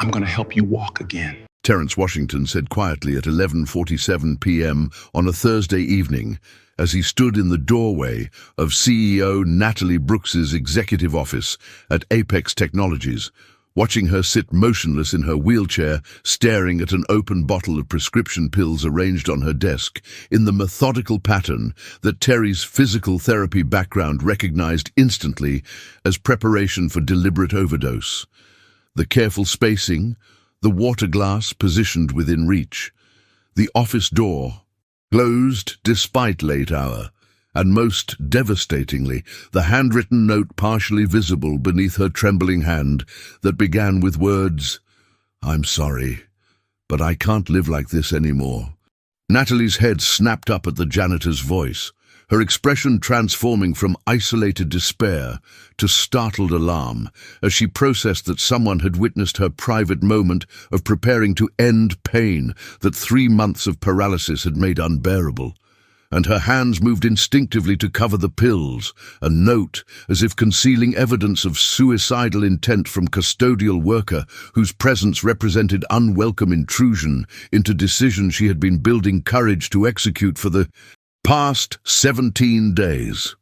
I'm going to help you walk again. Terence Washington said quietly at 11:47 p.m. on a Thursday evening as he stood in the doorway of CEO Natalie Brooks's executive office at Apex Technologies, watching her sit motionless in her wheelchair, staring at an open bottle of prescription pills arranged on her desk in the methodical pattern that Terry's physical therapy background recognized instantly as preparation for deliberate overdose. The careful spacing, the water glass positioned within reach, the office door closed despite late hour, and most devastatingly, the handwritten note partially visible beneath her trembling hand that began with words, "I'm sorry, but I can't live like this anymore." Natalie's head snapped up at the janitor's voice, her expression transforming from isolated despair to startled alarm as she processed that someone had witnessed her private moment of preparing to end pain that 3 months of paralysis had made unbearable. And her hands moved instinctively to cover the pills, a note as if concealing evidence of suicidal intent from custodial worker whose presence represented unwelcome intrusion into decisions she had been building courage to execute for the past 17 days.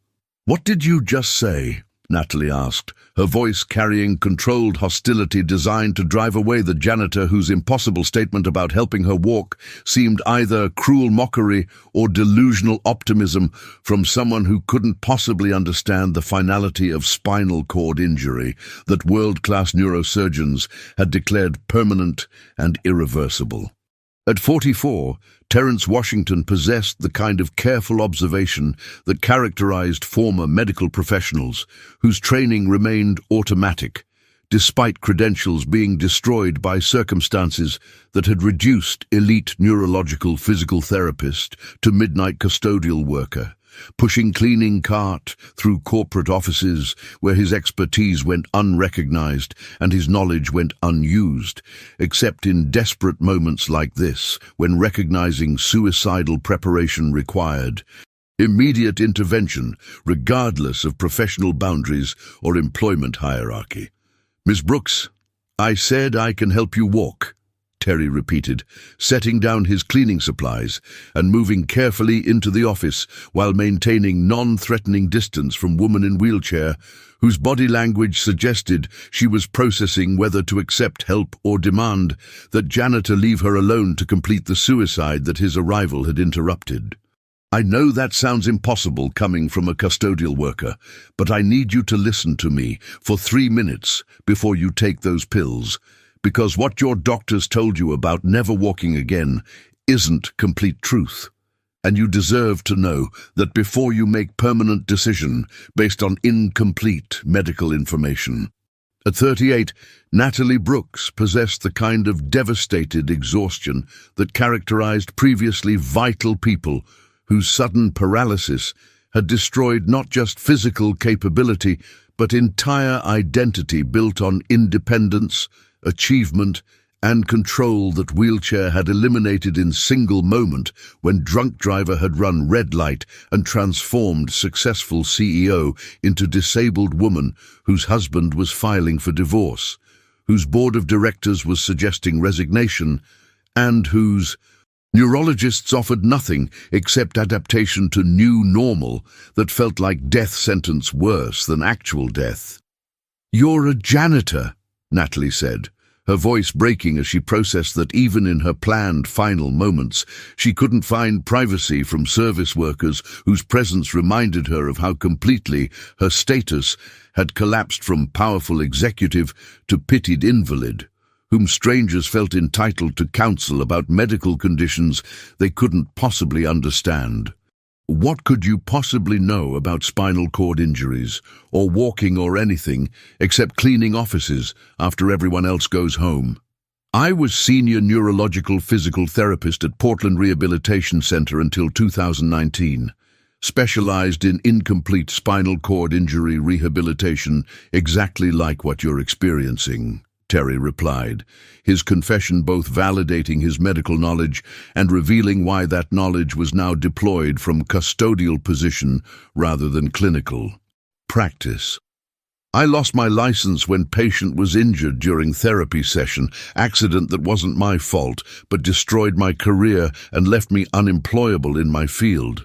"What did you just say?" Natalie asked, her voice carrying controlled hostility designed to drive away the janitor whose impossible statement about helping her walk seemed either cruel mockery or delusional optimism from someone who couldn't possibly understand the finality of spinal cord injury that world-class neurosurgeons had declared permanent and irreversible. At 44, Terence Washington possessed the kind of careful observation that characterized former medical professionals whose training remained automatic, despite credentials being destroyed by circumstances that had reduced elite neurological physical therapist to midnight custodial worker, pushing cleaning cart through corporate offices where his expertise went unrecognized and his knowledge went unused, except in desperate moments like this, when recognizing suicidal preparation required immediate intervention, regardless of professional boundaries or employment hierarchy. "Miss Brooks, I said I can help you walk," Terry repeated, setting down his cleaning supplies and moving carefully into the office while maintaining non-threatening distance from woman in wheelchair, whose body language suggested she was processing whether to accept help or demand that janitor leave her alone to complete the suicide that his arrival had interrupted. "I know that sounds impossible coming from a custodial worker, but I need you to listen to me for 3 minutes before you take those pills, because what your doctors told you about never walking again isn't complete truth. And you deserve to know that before you make permanent decision based on incomplete medical information." At 38, Natalie Brooks possessed the kind of devastated exhaustion that characterized previously vital people whose sudden paralysis had destroyed not just physical capability, but entire identity built on independence, achievement, and control that wheelchair had eliminated in single moment when drunk driver had run red light and transformed successful CEO into disabled woman whose husband was filing for divorce, whose board of directors was suggesting resignation, and whose neurologists offered nothing except adaptation to new normal that felt like death sentence worse than actual death. "You're a janitor," Natalie said, her voice breaking as she processed that even in her planned final moments, she couldn't find privacy from service workers whose presence reminded her of how completely her status had collapsed from powerful executive to pitied invalid, whom strangers felt entitled to counsel about medical conditions they couldn't possibly understand. "What could you possibly know about spinal cord injuries, or walking or anything, except cleaning offices after everyone else goes home?" "I was senior neurological physical therapist at Portland Rehabilitation Center until 2019, specialized in incomplete spinal cord injury rehabilitation, exactly like what you're experiencing," Terry replied, his confession both validating his medical knowledge and revealing why that knowledge was now deployed from custodial position rather than clinical practice. I lost my license when patient was injured during therapy session, accident that wasn't my fault, but destroyed my career and left me unemployable in my field.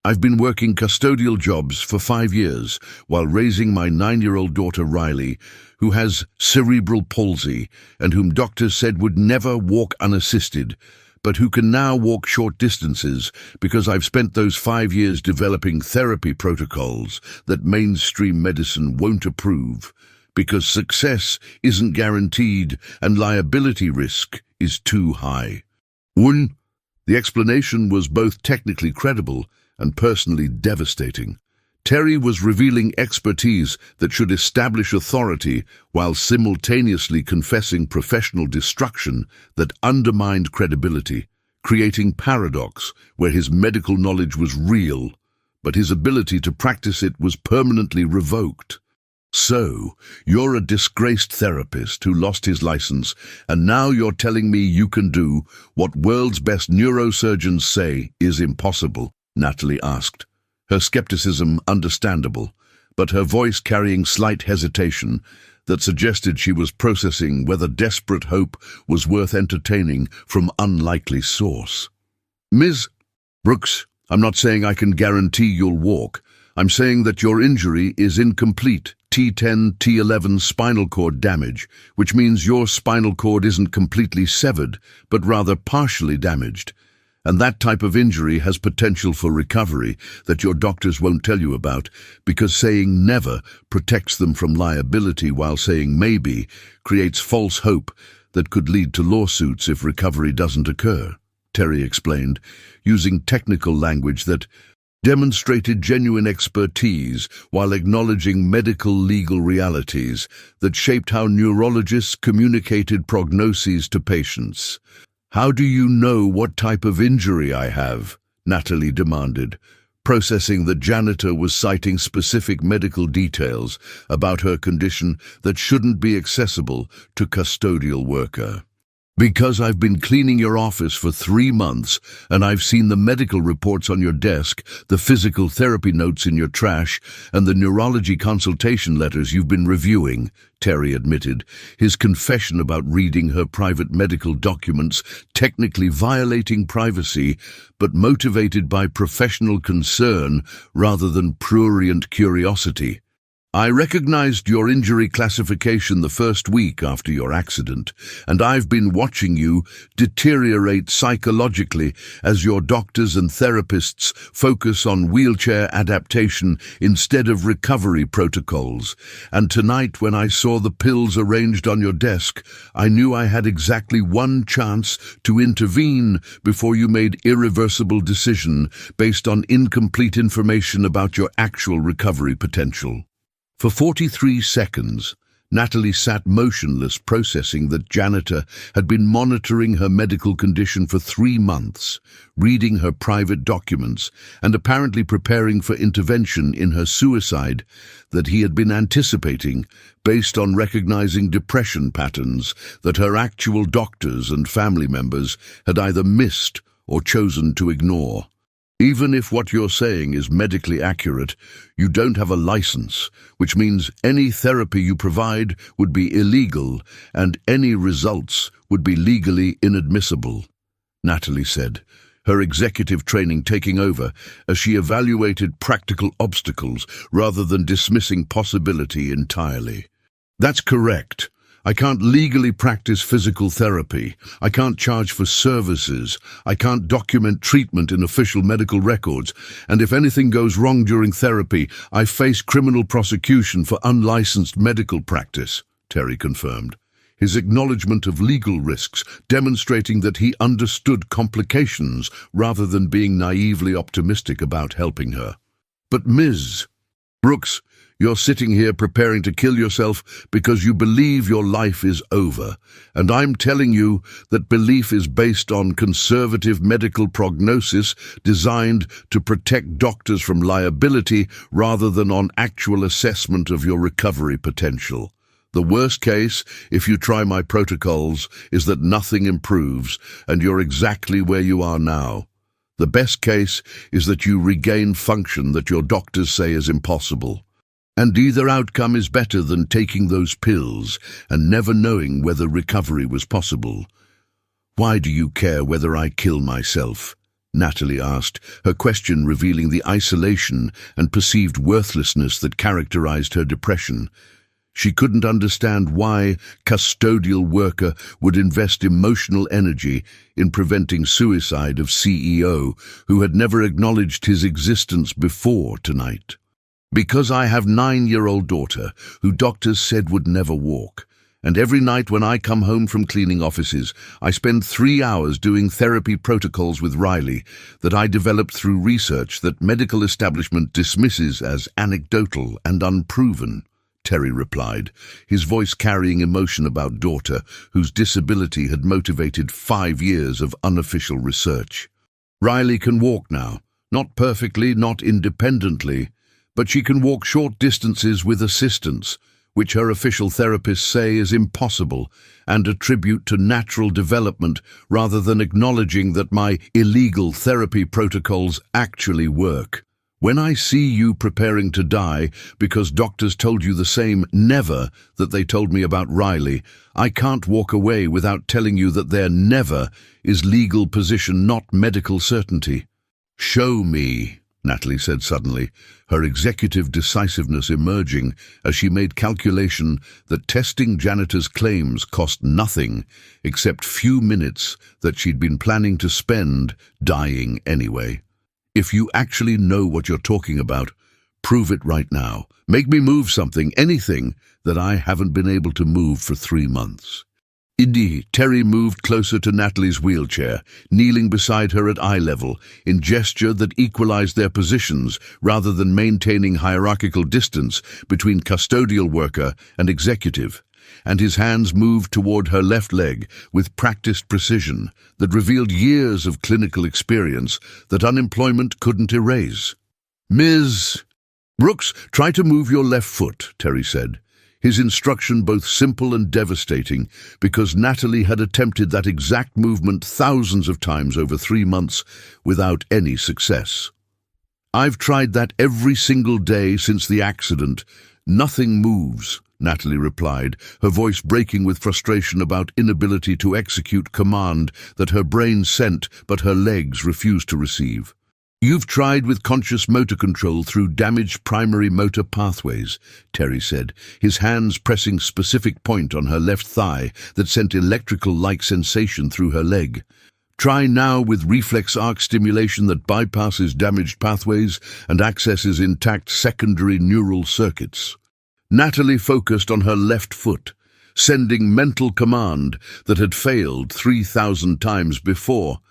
I've been working custodial jobs for 5 years while raising my 9-year-old daughter Riley, who has cerebral palsy and whom doctors said would never walk unassisted, but who can now walk short distances because I've spent those 5 years developing therapy protocols that mainstream medicine won't approve, because success isn't guaranteed and liability risk is too high. The explanation was both technically credible and personally devastating. Terry was revealing expertise that should establish authority while simultaneously confessing professional destruction that undermined credibility, creating paradox where his medical knowledge was real, but his ability to practice it was permanently revoked. So, you're a disgraced therapist who lost his license, and now you're telling me you can do what world's best neurosurgeons say is impossible? Natalie asked, her skepticism understandable, but her voice carrying slight hesitation that suggested she was processing whether desperate hope was worth entertaining from unlikely source. Ms. Brooks, I'm not saying I can guarantee you'll walk. I'm saying that your injury is incomplete T10, T11 spinal cord damage, which means your spinal cord isn't completely severed, but rather partially damaged. And that type of injury has potential for recovery that your doctors won't tell you about, because saying never protects them from liability while saying maybe creates false hope that could lead to lawsuits if recovery doesn't occur, Terry explained, using technical language that demonstrated genuine expertise while acknowledging medical legal realities that shaped how neurologists communicated prognoses to patients. How do you know what type of injury I have? Natalie demanded, processing that Janitor was citing specific medical details about her condition that shouldn't be accessible to custodial worker. Because I've been cleaning your office for 3 months and I've seen the medical reports on your desk, the physical therapy notes in your trash, and the neurology consultation letters you've been reviewing, Terry admitted, his confession about reading her private medical documents, technically violating privacy, but motivated by professional concern rather than prurient curiosity. I recognized your injury classification the first week after your accident, and I've been watching you deteriorate psychologically as your doctors and therapists focus on wheelchair adaptation instead of recovery protocols. And tonight, when I saw the pills arranged on your desk, I knew I had exactly one chance to intervene before you made irreversible decision based on incomplete information about your actual recovery potential. For 43 seconds, Natalie sat motionless, processing that Janitor had been monitoring her medical condition for 3 months, reading her private documents, and apparently preparing for intervention in her suicide that he had been anticipating based on recognizing depression patterns that her actual doctors and family members had either missed or chosen to ignore. Even if what you're saying is medically accurate, you don't have a license, which means any therapy you provide would be illegal and any results would be legally inadmissible, Natalie said, her executive training taking over as she evaluated practical obstacles rather than dismissing possibility entirely. That's correct. I can't legally practice physical therapy. I can't charge for services. I can't document treatment in official medical records. And if anything goes wrong during therapy, I face criminal prosecution for unlicensed medical practice, Terry confirmed, his acknowledgement of legal risks demonstrating that he understood complications rather than being naively optimistic about helping her. But Ms. Brooks, you're sitting here preparing to kill yourself because you believe your life is over, and I'm telling you that belief is based on conservative medical prognosis designed to protect doctors from liability rather than on actual assessment of your recovery potential. The worst case, if you try my protocols, is that nothing improves and you're exactly where you are now. The best case is that you regain function that your doctors say is impossible. And either outcome is better than taking those pills and never knowing whether recovery was possible. "Why do you care whether I kill myself?" Natalie asked, her question revealing the isolation and perceived worthlessness that characterized her depression. She couldn't understand why custodial worker would invest emotional energy in preventing suicide of CEO who had never acknowledged his existence before tonight. "Because I have 9-year-old daughter who doctors said would never walk. And every night when I come home from cleaning offices, I spend 3 hours doing therapy protocols with Riley that I developed through research that medical establishment dismisses as anecdotal and unproven," Terry replied, his voice carrying emotion about daughter, whose disability had motivated 5 years of unofficial research. "Riley can walk now, not perfectly, not independently, but she can walk short distances with assistance, which her official therapists say is impossible and attribute to natural development rather than acknowledging that my illegal therapy protocols actually work. When I see you preparing to die because doctors told you the same never that they told me about Riley, I can't walk away without telling you that their never is legal position, not medical certainty." "Show me," Natalie said suddenly, her executive decisiveness emerging as she made calculation that testing Janitor's claims cost nothing except few minutes that she'd been planning to spend dying anyway. "If you actually know what you're talking about, prove it right now. Make me move something, anything, that I haven't been able to move for 3 months. Indeed, Terry moved closer to Natalie's wheelchair, kneeling beside her at eye level, in gesture that equalized their positions rather than maintaining hierarchical distance between custodial worker and executive, and his hands moved toward her left leg with practiced precision that revealed years of clinical experience that unemployment couldn't erase. "Ms. Brooks, try to move your left foot," Terry said, his instruction both simple and devastating because Natalie had attempted that exact movement thousands of times over 3 months without any success. "I've tried that every single day since the accident. Nothing moves," Natalie replied, her voice breaking with frustration about inability to execute command that her brain sent but her legs refused to receive. "You've tried with conscious motor control through damaged primary motor pathways," Terry said, his hands pressing specific point on her left thigh that sent electrical-like sensation through her leg. "Try now with reflex arc stimulation that bypasses damaged pathways and accesses intact secondary neural circuits." Natalie focused on her left foot, sending mental command that had failed 3,000 times before.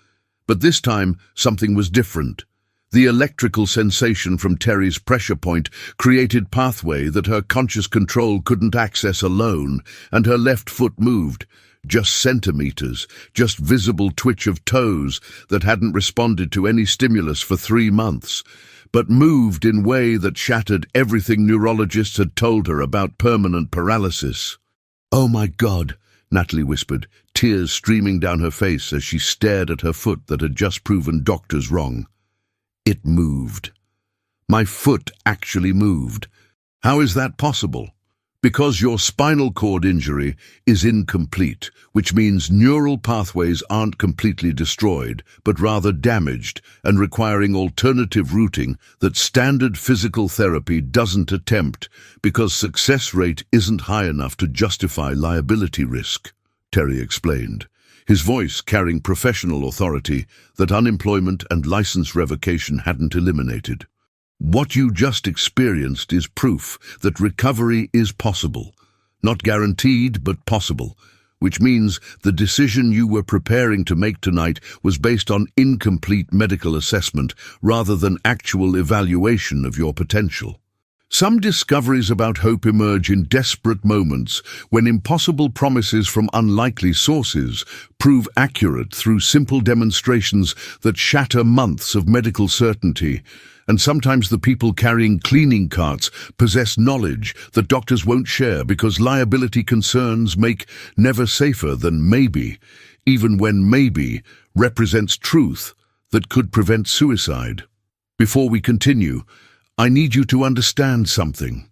But this time, something was different. The electrical sensation from Terry's pressure point created pathway that her conscious control couldn't access alone, and her left foot moved, just centimeters, just visible twitch of toes that hadn't responded to any stimulus for 3 months, but moved in way that shattered everything neurologists had told her about permanent paralysis. "Oh my God," Natalie whispered, tears streaming down her face as she stared at her foot that had just proven doctors wrong. It moved. My foot actually moved. How is that possible? Because your spinal cord injury is incomplete, which means neural pathways aren't completely destroyed, but rather damaged and requiring alternative routing that standard physical therapy doesn't attempt because success rate isn't high enough to justify liability risk, Terry explained, his voice carrying professional authority that unemployment and license revocation hadn't eliminated. What you just experienced is proof that recovery is possible. Not guaranteed, but possible, which means the decision you were preparing to make tonight was based on incomplete medical assessment rather than actual evaluation of your potential. Some discoveries about hope emerge in desperate moments when impossible promises from unlikely sources prove accurate through simple demonstrations that shatter months of medical certainty. And sometimes the people carrying cleaning carts possess knowledge that doctors won't share because liability concerns make never safer than maybe, even when maybe represents truth that could prevent suicide. Before we continue, I need you to understand something.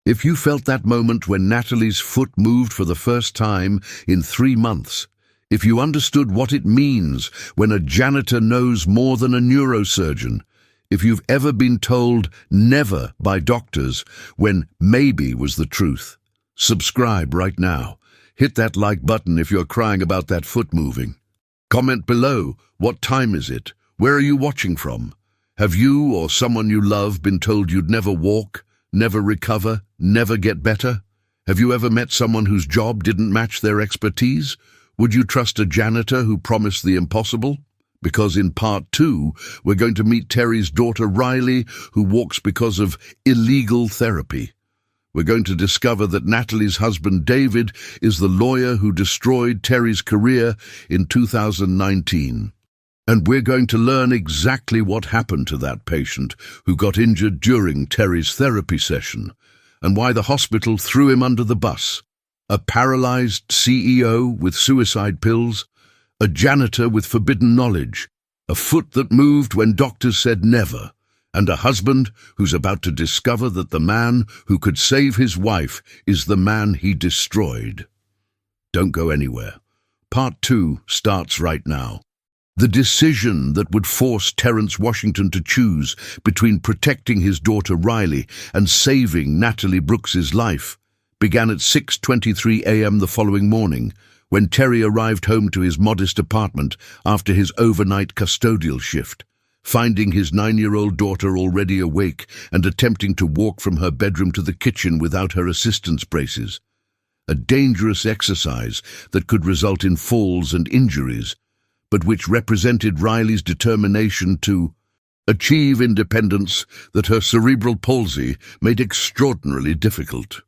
If you felt that moment when Natalie's foot moved for the first time in 3 months, if you understood what it means when a janitor knows more than a neurosurgeon, if you've ever been told never by doctors when maybe was the truth, subscribe right now. Hit that like button if you're crying about that foot moving. Comment below, what time is it? Where are you watching from? Have you or someone you love been told you'd never walk, never recover, never get better? Have you ever met someone whose job didn't match their expertise? Would you trust a janitor who promised the impossible? Because in part 2, we're going to meet Terry's daughter Riley, who walks because of illegal therapy. We're going to discover that Natalie's husband David is the lawyer who destroyed Terry's career in 2019. And we're going to learn exactly what happened to that patient who got injured during Terry's therapy session, and why the hospital threw him under the bus. A paralyzed CEO with suicide pills, a janitor with forbidden knowledge, a foot that moved when doctors said never, and a husband who's about to discover that the man who could save his wife is the man he destroyed. Don't go anywhere. Part 2 starts right now. The decision that would force Terrence Washington to choose between protecting his daughter Riley and saving Natalie Brooks's life began at 6:23 a.m. the following morning, when Terry arrived home to his modest apartment after his overnight custodial shift, finding his 9-year-old daughter already awake and attempting to walk from her bedroom to the kitchen without her assistance braces. A dangerous exercise that could result in falls and injuries, but which represented Riley's determination to achieve independence that her cerebral palsy made extraordinarily difficult.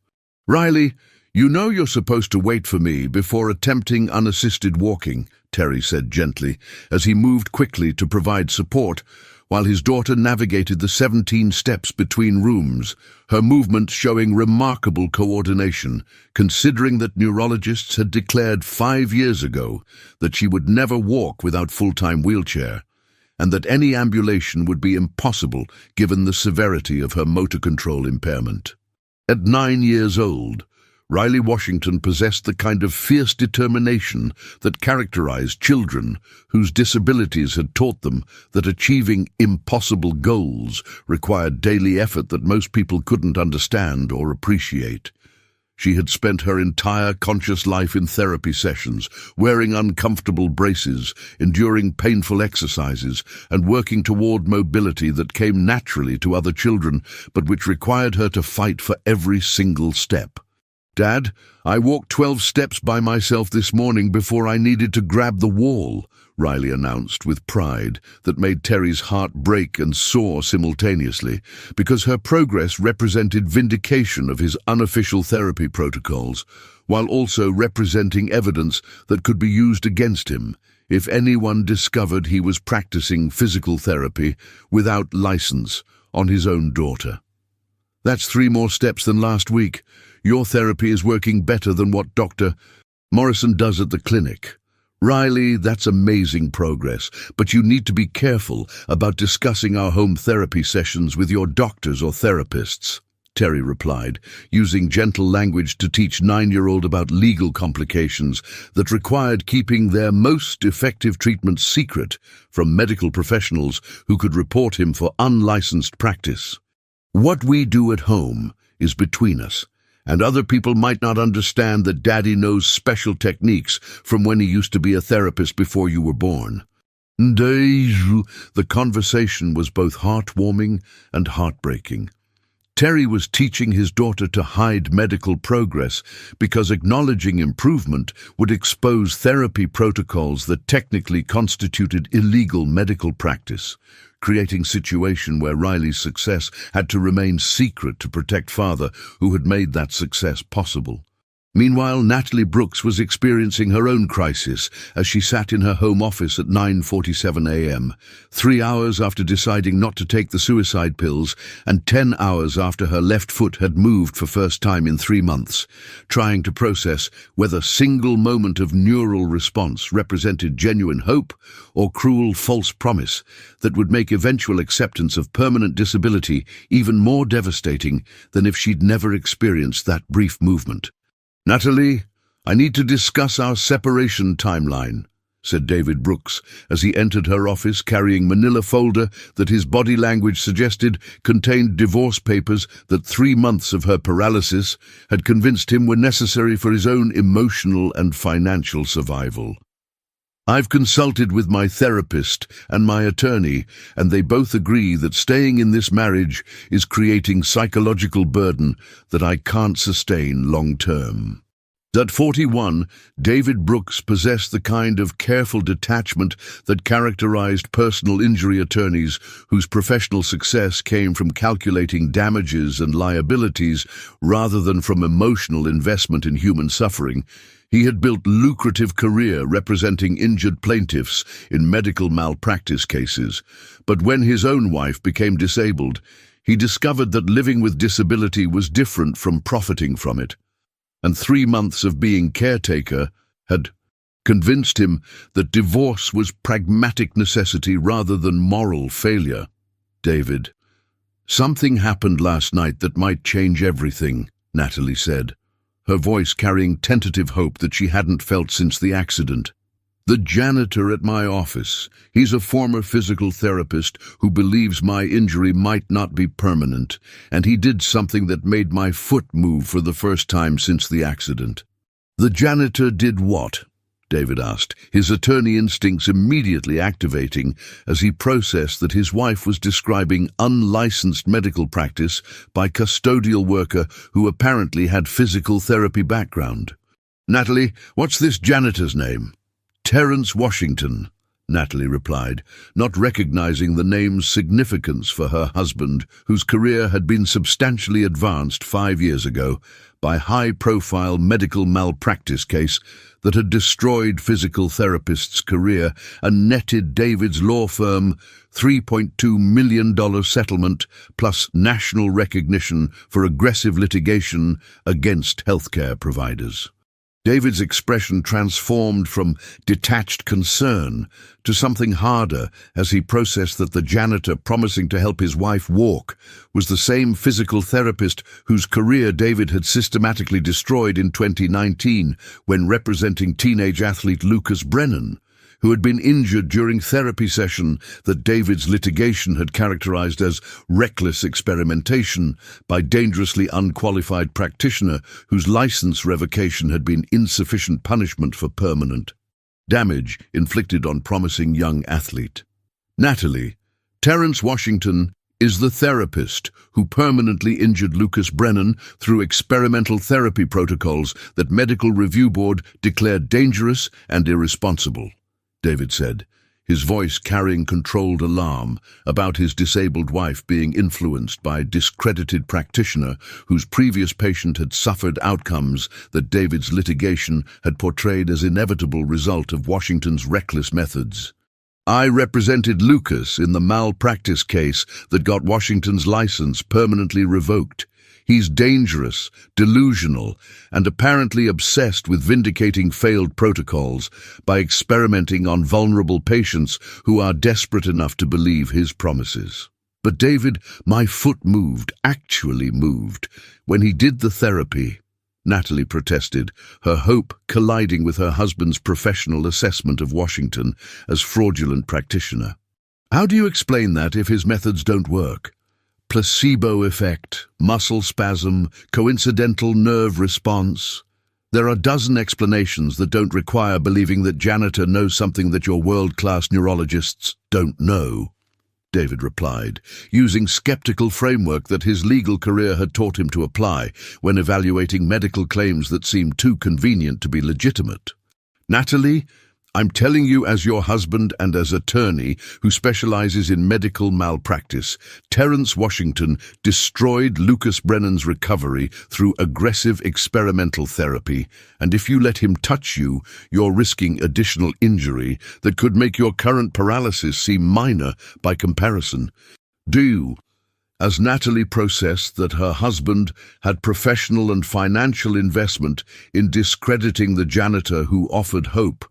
"Riley, you know you're supposed to wait for me before attempting unassisted walking," Terry said gently, as he moved quickly to provide support, while his daughter navigated the 17 steps between rooms, her movements showing remarkable coordination, considering that neurologists had declared 5 years ago that she would never walk without full-time wheelchair, and that any ambulation would be impossible given the severity of her motor control impairment. At 9 years old, Riley Washington possessed the kind of fierce determination that characterized children whose disabilities had taught them that achieving impossible goals required daily effort that most people couldn't understand or appreciate. She had spent her entire conscious life in therapy sessions, wearing uncomfortable braces, enduring painful exercises, and working toward mobility that came naturally to other children, but which required her to fight for every single step. "Dad, I walked 12 steps by myself this morning before I needed to grab the wall," Riley announced with pride that made Terry's heart break and soar simultaneously, because her progress represented vindication of his unofficial therapy protocols, while also representing evidence that could be used against him if anyone discovered he was practicing physical therapy without license on his own daughter. "That's 3 more steps than last week. Your therapy is working better than what Dr. Morrison does at the clinic. Riley, that's amazing progress, but you need to be careful about discussing our home therapy sessions with your doctors or therapists," Terry replied, using gentle language to teach 9-year-old about legal complications that required keeping their most effective treatment secret from medical professionals who could report him for unlicensed practice. "What we do at home is between us, and other people might not understand that Daddy knows special techniques from when he used to be a therapist before you were born." The conversation was both heartwarming and heartbreaking. Terry was teaching his daughter to hide medical progress because acknowledging improvement would expose therapy protocols that technically constituted illegal medical practice, creating a situation where Riley's success had to remain secret to protect father who had made that success possible. Meanwhile, Natalie Brooks was experiencing her own crisis as she sat in her home office at 9:47 a.m., 3 hours after deciding not to take the suicide pills and 10 hours after her left foot had moved for first time in 3 months, trying to process whether single moment of neural response represented genuine hope or cruel false promise that would make eventual acceptance of permanent disability even more devastating than if she'd never experienced that brief movement. "Natalie, I need to discuss our separation timeline," said David Brooks as he entered her office carrying manila folder that his body language suggested contained divorce papers that 3 months of her paralysis had convinced him were necessary for his own emotional and financial survival. "I've consulted with my therapist and my attorney, and they both agree that staying in this marriage is creating psychological burden that I can't sustain long term." At 41, David Brooks possessed the kind of careful detachment that characterized personal injury attorneys whose professional success came from calculating damages and liabilities rather than from emotional investment in human suffering. He had built a lucrative career representing injured plaintiffs in medical malpractice cases, but when his own wife became disabled, he discovered that living with disability was different from profiting from it. And 3 months of being caretaker had convinced him that divorce was pragmatic necessity rather than moral failure. "David, something happened last night that might change everything," Natalie said, her voice carrying tentative hope that she hadn't felt since the accident. "The janitor at my office, he's a former physical therapist who believes my injury might not be permanent, and he did something that made my foot move for the first time since the accident." "The janitor did what?" David asked, his attorney instincts immediately activating as he processed that his wife was describing unlicensed medical practice by custodial worker who apparently had physical therapy background. "Natalie, what's this janitor's name?" "Terence Washington," Natalie replied, not recognizing the name's significance for her husband, whose career had been substantially advanced 5 years ago by a high-profile medical malpractice case that had destroyed physical therapist's career and netted David's law firm $3.2 million settlement plus national recognition for aggressive litigation against healthcare providers. David's expression transformed from detached concern to something harder as he processed that the janitor promising to help his wife walk was the same physical therapist whose career David had systematically destroyed in 2019 when representing teenage athlete Lucas Brennan, who had been injured during therapy session that David's litigation had characterized as reckless experimentation by dangerously unqualified practitioner whose license revocation had been insufficient punishment for permanent damage inflicted on promising young athlete. "Natalie, Terence Washington is the therapist who permanently injured Lucas Brennan through experimental therapy protocols that Medical Review Board declared dangerous and irresponsible," David said, his voice carrying controlled alarm about his disabled wife being influenced by a discredited practitioner whose previous patient had suffered outcomes that David's litigation had portrayed as inevitable result of Washington's reckless methods. "I represented Lucas in the malpractice case that got Washington's license permanently revoked. He's dangerous, delusional, and apparently obsessed with vindicating failed protocols by experimenting on vulnerable patients who are desperate enough to believe his promises. But David, my foot moved, actually moved, when he did the therapy," Natalie protested, her hope colliding with her husband's professional assessment of Washington as fraudulent practitioner. "How do you explain that if his methods don't work? Placebo effect, muscle spasm, coincidental nerve response. There are a dozen explanations that don't require believing that janitor knows something that your world-class neurologists don't know," David replied, using skeptical framework that his legal career had taught him to apply when evaluating medical claims that seemed too convenient to be legitimate. "Natalie, I'm telling you as your husband and as attorney who specializes in medical malpractice, Terence Washington destroyed Lucas Brennan's recovery through aggressive experimental therapy, and if you let him touch you, you're risking additional injury that could make your current paralysis seem minor by comparison. Do you? As Natalie processed that her husband had professional and financial investment in discrediting the janitor who offered hope,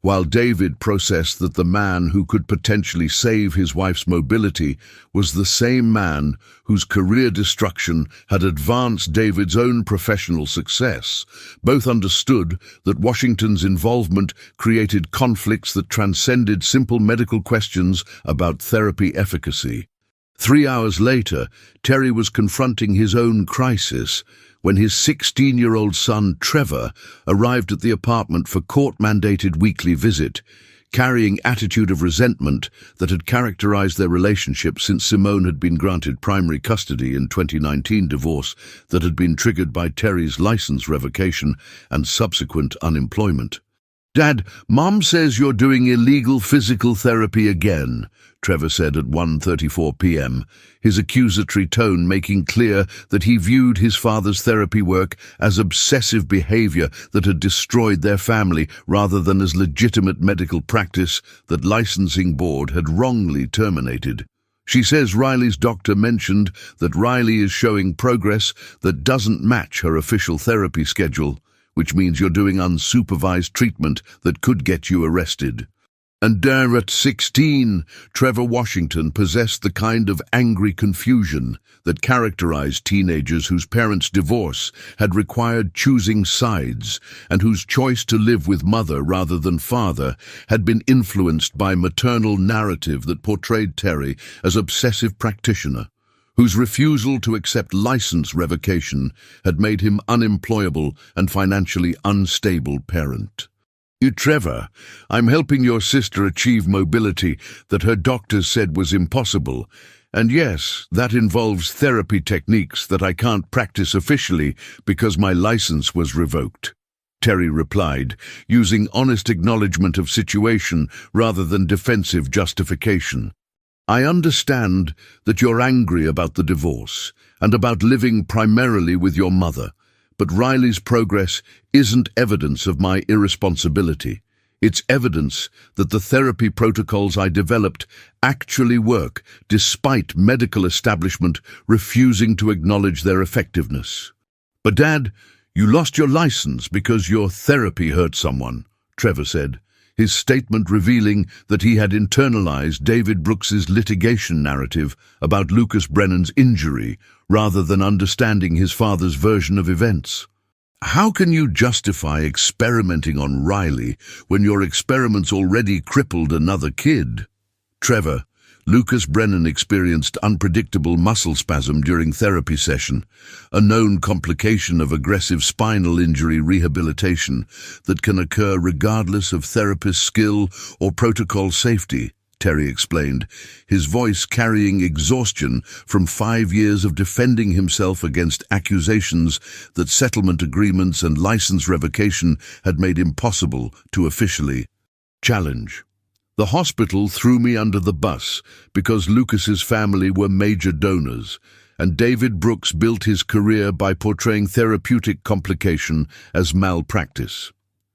while David processed that the man who could potentially save his wife's mobility was the same man whose career destruction had advanced David's own professional success, both understood that Washington's involvement created conflicts that transcended simple medical questions about therapy efficacy. 3 hours later, Terry was confronting his own crisis when his 16-year-old son, Trevor, arrived at the apartment for court-mandated weekly visit, carrying attitude of resentment that had characterized their relationship since Simone had been granted primary custody in 2019 divorce that had been triggered by Terry's license revocation and subsequent unemployment. "Dad, Mom says you're doing illegal physical therapy again," Trevor said at 1:34 p.m., his accusatory tone making clear that he viewed his father's therapy work as obsessive behavior that had destroyed their family rather than as legitimate medical practice that licensing board had wrongly terminated. "She says Riley's doctor mentioned that Riley is showing progress that doesn't match her official therapy schedule, which means you're doing unsupervised treatment that could get you arrested." And there at 16, Trevor Washington possessed the kind of angry confusion that characterized teenagers whose parents' divorce had required choosing sides and whose choice to live with mother rather than father had been influenced by maternal narrative that portrayed Terry as obsessive practitioner, whose refusal to accept license revocation had made him unemployable and financially unstable parent. "Trevor, I'm helping your sister achieve mobility that her doctors said was impossible. And yes, that involves therapy techniques that I can't practice officially because my license was revoked," Terry replied, using honest acknowledgement of situation rather than defensive justification. "I understand that you're angry about the divorce and about living primarily with your mother. But Riley's progress isn't evidence of my irresponsibility. It's evidence that the therapy protocols I developed actually work, despite medical establishment refusing to acknowledge their effectiveness." "But Dad, you lost your license because your therapy hurt someone," Trevor said, his statement revealing that he had internalized David Brooks's litigation narrative about Lucas Brennan's injury rather than understanding his father's version of events. "How can you justify experimenting on Riley when your experiments already crippled another kid?" "Trevor, Lucas Brennan experienced unpredictable muscle spasm during therapy session, a known complication of aggressive spinal injury rehabilitation that can occur regardless of therapist skill or protocol safety," Terry explained, his voice carrying exhaustion from 5 years of defending himself against accusations that settlement agreements and license revocation had made impossible to officially challenge. "The hospital threw me under the bus because Lucas's family were major donors, and David Brooks built his career by portraying therapeutic complication as malpractice.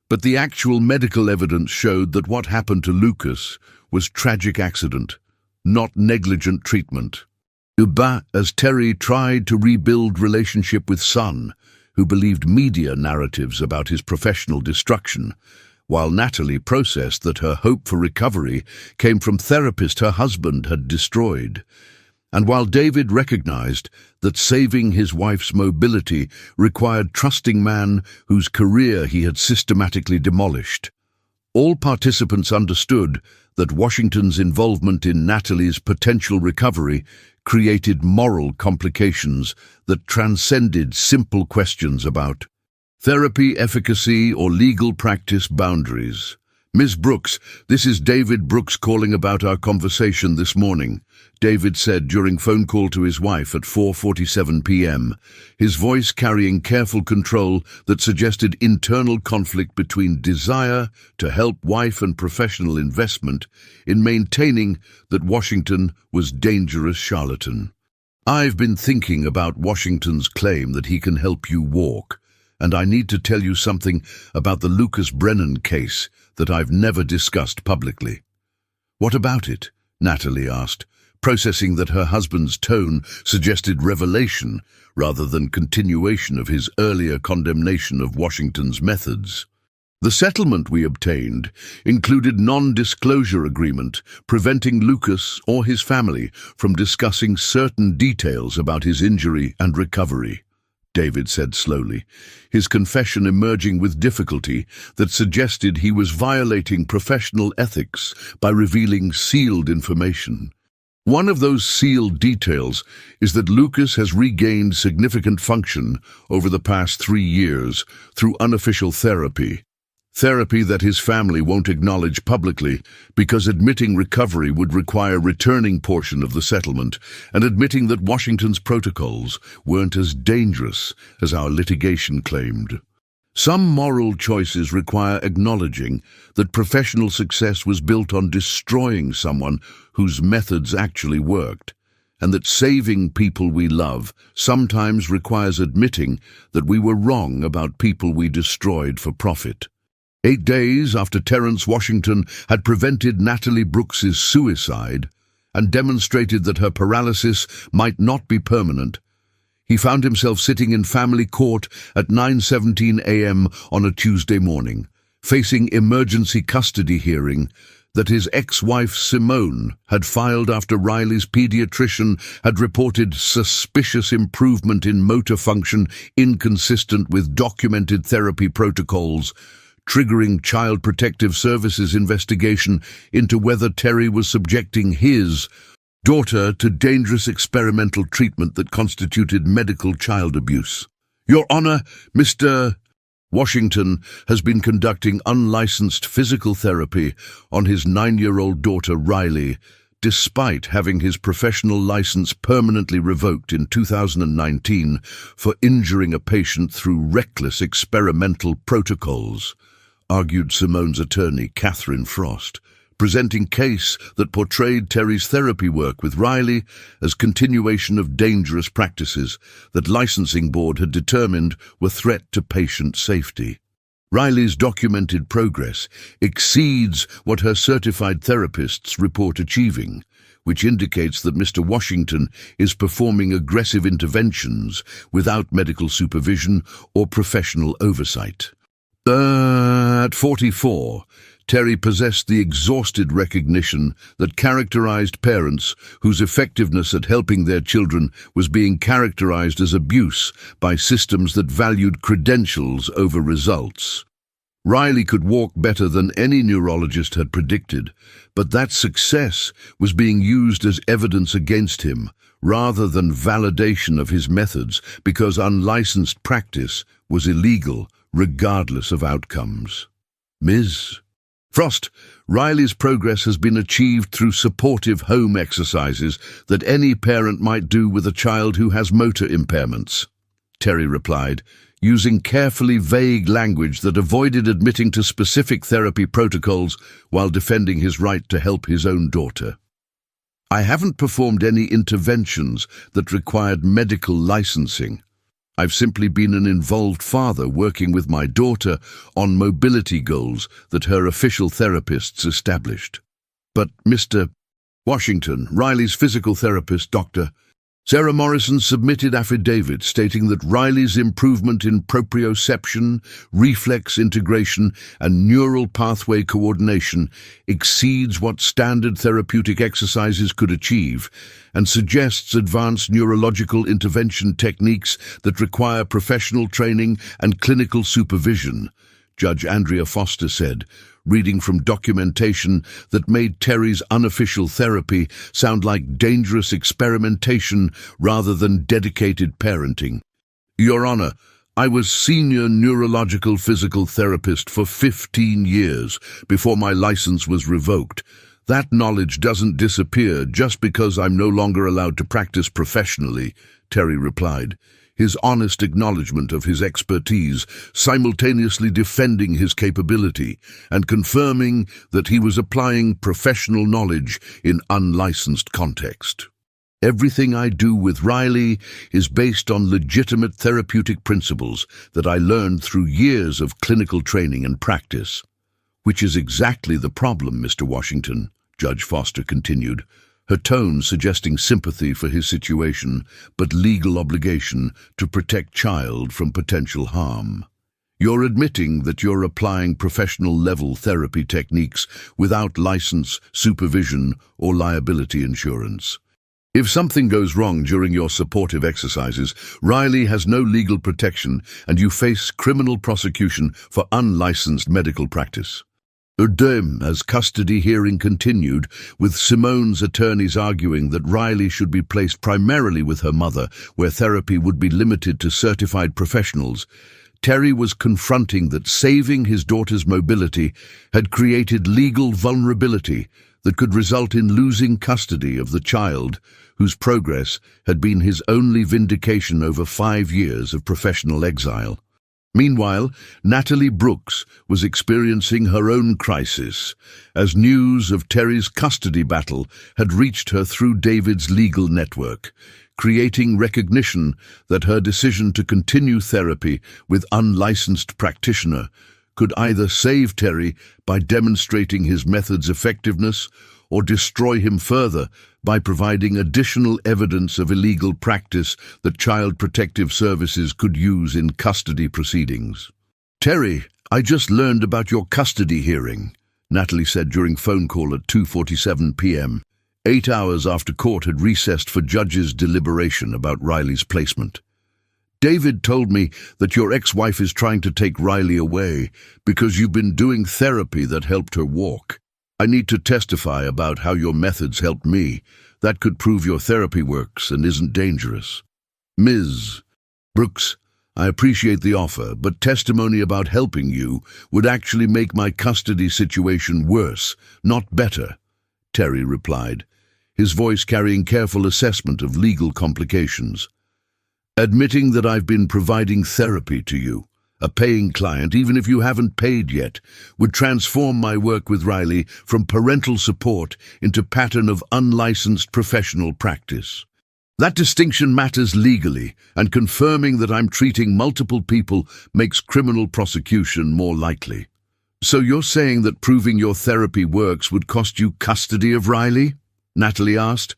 But the actual medical evidence showed that what happened to Lucas was tragic accident, not negligent treatment." As Terry tried to rebuild relationship with son, who believed media narratives about his professional destruction, while Natalie processed that her hope for recovery came from therapist her husband had destroyed, and while David recognized that saving his wife's mobility required trusting man whose career he had systematically demolished. All participants understood that Washington's involvement in Natalie's potential recovery created moral complications that transcended simple questions about therapy efficacy or legal practice boundaries. Ms. Brooks, this is David Brooks calling about our conversation this morning, David said during phone call to his wife at 4:47 p.m., his voice carrying careful control that suggested internal conflict between desire to help wife and professional investment in maintaining that Washington was dangerous charlatan. I've been thinking about Washington's claim that he can help you walk, and I need to tell you something about the Lucas Brennan case that I've never discussed publicly. What about it? Natalie asked, processing that her husband's tone suggested revelation rather than continuation of his earlier condemnation of Washington's methods. The settlement we obtained included non-disclosure agreement preventing Lucas or his family from discussing certain details about his injury and recovery, David said slowly, his confession emerging with difficulty that suggested he was violating professional ethics by revealing sealed information. One of those sealed details is that Lucas has regained significant function over the past 3 years through unofficial therapy that his family won't acknowledge publicly because admitting recovery would require returning portion of the settlement and admitting that Washington's protocols weren't as dangerous as our litigation claimed. Some moral choices require acknowledging that professional success was built on destroying someone whose methods actually worked, and that saving people we love sometimes requires admitting that we were wrong about people we destroyed for profit. 8 days after Terence Washington had prevented Natalie Brooks's suicide and demonstrated that her paralysis might not be permanent, he found himself sitting in family court at 9:17 a.m. on a Tuesday morning, facing emergency custody hearing that his ex-wife Simone had filed after Riley's pediatrician had reported suspicious improvement in motor function inconsistent with documented therapy protocols, triggering Child Protective Services investigation into whether Terry was subjecting his daughter to dangerous experimental treatment that constituted medical child abuse. Your Honor, Mr. Washington has been conducting unlicensed physical therapy on his 9-year-old daughter Riley, despite having his professional license permanently revoked in 2019 for injuring a patient through reckless experimental protocols, argued Simone's attorney, Catherine Frost, presenting case that portrayed Terry's therapy work with Riley as continuation of dangerous practices that licensing board had determined were threat to patient safety. Riley's documented progress exceeds what her certified therapists report achieving, which indicates that Mr. Washington is performing aggressive interventions without medical supervision or professional oversight. At 44, Terry possessed the exhausted recognition that characterized parents whose effectiveness at helping their children was being characterized as abuse by systems that valued credentials over results. Riley could walk better than any neurologist had predicted, but that success was being used as evidence against him rather than validation of his methods because unlicensed practice was illegal regardless of outcomes. Ms. Frost, Riley's progress has been achieved through supportive home exercises that any parent might do with a child who has motor impairments, Terry replied, using carefully vague language that avoided admitting to specific therapy protocols while defending his right to help his own daughter. I haven't performed any interventions that required medical licensing. I've simply been an involved father working with my daughter on mobility goals that her official therapists established. But Mr. Washington, Riley's physical therapist, Dr. Sarah Morrison, submitted affidavit stating that Riley's improvement in proprioception, reflex integration, and neural pathway coordination exceeds what standard therapeutic exercises could achieve and suggests advanced neurological intervention techniques that require professional training and clinical supervision, Judge Andrea Foster said, reading from documentation that made Terry's unofficial therapy sound like dangerous experimentation rather than dedicated parenting. Your Honor, I was senior neurological physical therapist for 15 years before my license was revoked. That knowledge doesn't disappear just because I'm no longer allowed to practice professionally, Terry replied, his honest acknowledgement of his expertise, simultaneously defending his capability and confirming that he was applying professional knowledge in unlicensed context. Everything I do with Riley is based on legitimate therapeutic principles that I learned through years of clinical training and practice. Which is exactly the problem, Mr. Washington, Judge Foster continued, her tone suggesting sympathy for his situation, but legal obligation to protect child from potential harm. You're admitting that you're applying professional-level therapy techniques without license, supervision, or liability insurance. If something goes wrong during your supportive exercises, Riley has no legal protection and you face criminal prosecution for unlicensed medical practice. As custody hearing continued, with Simone's attorneys arguing that Riley should be placed primarily with her mother, where therapy would be limited to certified professionals, Terry was confronting that saving his daughter's mobility had created legal vulnerability that could result in losing custody of the child, whose progress had been his only vindication over 5 years of professional exile. Meanwhile, Natalie Brooks was experiencing her own crisis, as news of Terry's custody battle had reached her through David's legal network, creating recognition that her decision to continue therapy with unlicensed practitioner could either save Terry by demonstrating his method's effectiveness or destroy him further by providing additional evidence of illegal practice that Child Protective Services could use in custody proceedings. "Terry, I just learned about your custody hearing," Natalie said during phone call at 2:47 p.m., 8 hours after court had recessed for judges' deliberation about Riley's placement. "David told me that your ex-wife is trying to take Riley away because you've been doing therapy that helped her walk. I need to testify about how your methods helped me. That could prove your therapy works and isn't dangerous." "Ms. Brooks, I appreciate the offer, but testimony about helping you would actually make my custody situation worse, not better," Terry replied, his voice carrying careful assessment of legal complications. "Admitting that I've been providing therapy to you, a paying client, even if you haven't paid yet, would transform my work with Riley from parental support into pattern of unlicensed professional practice. That distinction matters legally, and confirming that I'm treating multiple people makes criminal prosecution more likely." "So you're saying that proving your therapy works would cost you custody of Riley?" Natalie asked,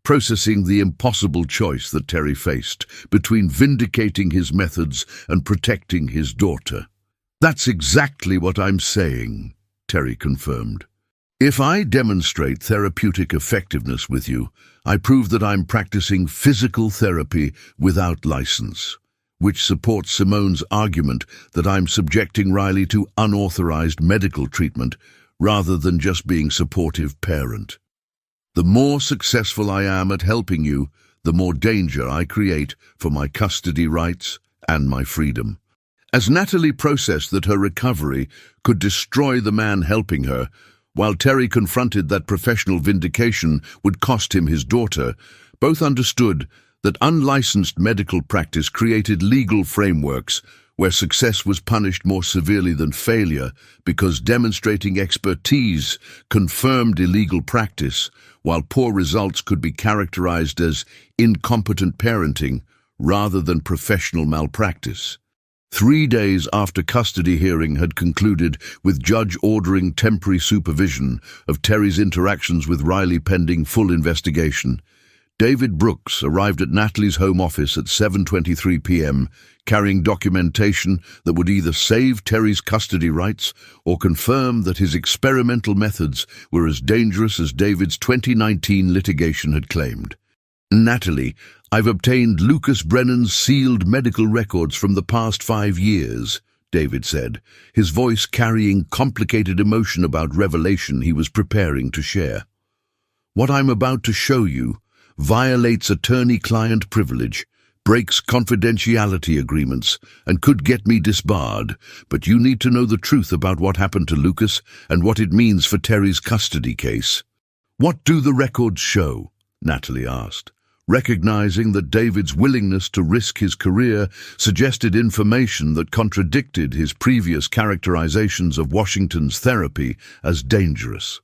processing the impossible choice that Terry faced between vindicating his methods and protecting his daughter. "That's exactly what I'm saying," Terry confirmed. "If I demonstrate therapeutic effectiveness with you, I prove that I'm practicing physical therapy without license, which supports Simone's argument that I'm subjecting Riley to unauthorized medical treatment rather than just being supportive parent. The more successful I am at helping you, the more danger I create for my custody rights and my freedom." As Natalie processed that her recovery could destroy the man helping her, while Terry confronted that professional vindication would cost him his daughter, both understood that unlicensed medical practice created legal frameworks where success was punished more severely than failure because demonstrating expertise confirmed illegal practice, while poor results could be characterized as incompetent parenting rather than professional malpractice. 3 days after custody hearing had concluded, with judge ordering temporary supervision of Terry's interactions with Riley pending full investigation, David Brooks arrived at Natalie's home office at 7:23 p.m., carrying documentation that would either save Terry's custody rights or confirm that his experimental methods were as dangerous as David's 2019 litigation had claimed. "Natalie, I've obtained Lucas Brennan's sealed medical records from the past 5 years, David said, his voice carrying complicated emotion about revelation he was preparing to share. "What I'm about to show you violates attorney-client privilege breaks confidentiality agreements and could get me disbarred, but you need to know the truth about what happened to Lucas and what it means for Terry's custody case." "What do the records show?" Natalie asked, recognizing that David's willingness to risk his career suggested information that contradicted his previous characterizations of Washington's therapy as dangerous.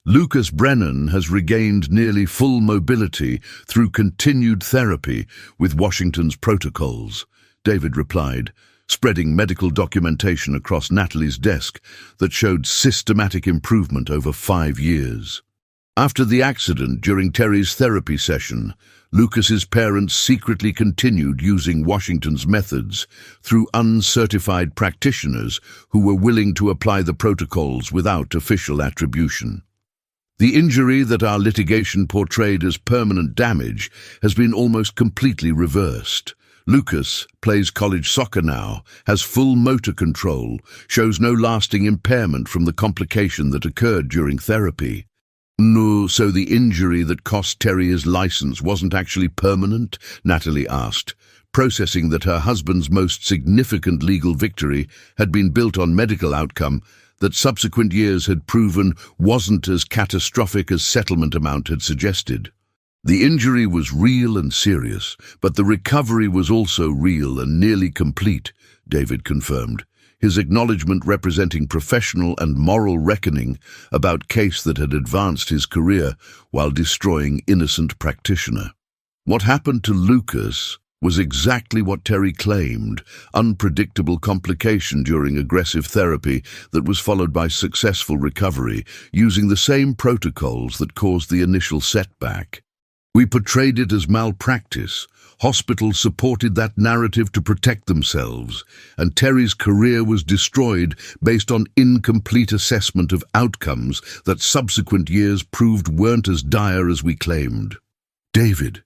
"Lucas Brennan has regained nearly full mobility through continued therapy with Washington's protocols," David replied, spreading medical documentation across Natalie's desk that showed systematic improvement over 5 years. After the accident during Terry's therapy session, Lucas's parents secretly continued using Washington's methods through uncertified practitioners who were willing to apply the protocols without official attribution. "The injury that our litigation portrayed as permanent damage has been almost completely reversed. Lucas plays college soccer now, has full motor control, shows no lasting impairment from the complication that occurred during therapy." "No, so the injury that cost Terry his license wasn't actually permanent?" Natalie asked, processing that her husband's most significant legal victory had been built on medical outcome that subsequent years had proven wasn't as catastrophic as settlement amount had suggested. "The injury was real and serious, but the recovery was also real and nearly complete," David confirmed, his acknowledgement representing professional and moral reckoning about case that had advanced his career while destroying innocent practitioner. What happened to Lucas was exactly what Terry claimed: unpredictable complication during aggressive therapy that was followed by successful recovery using the same protocols that caused the initial setback. "We portrayed it as malpractice. Hospitals supported that narrative to protect themselves, and Terry's career was destroyed based on incomplete assessment of outcomes that subsequent years proved weren't as dire as we claimed." "David,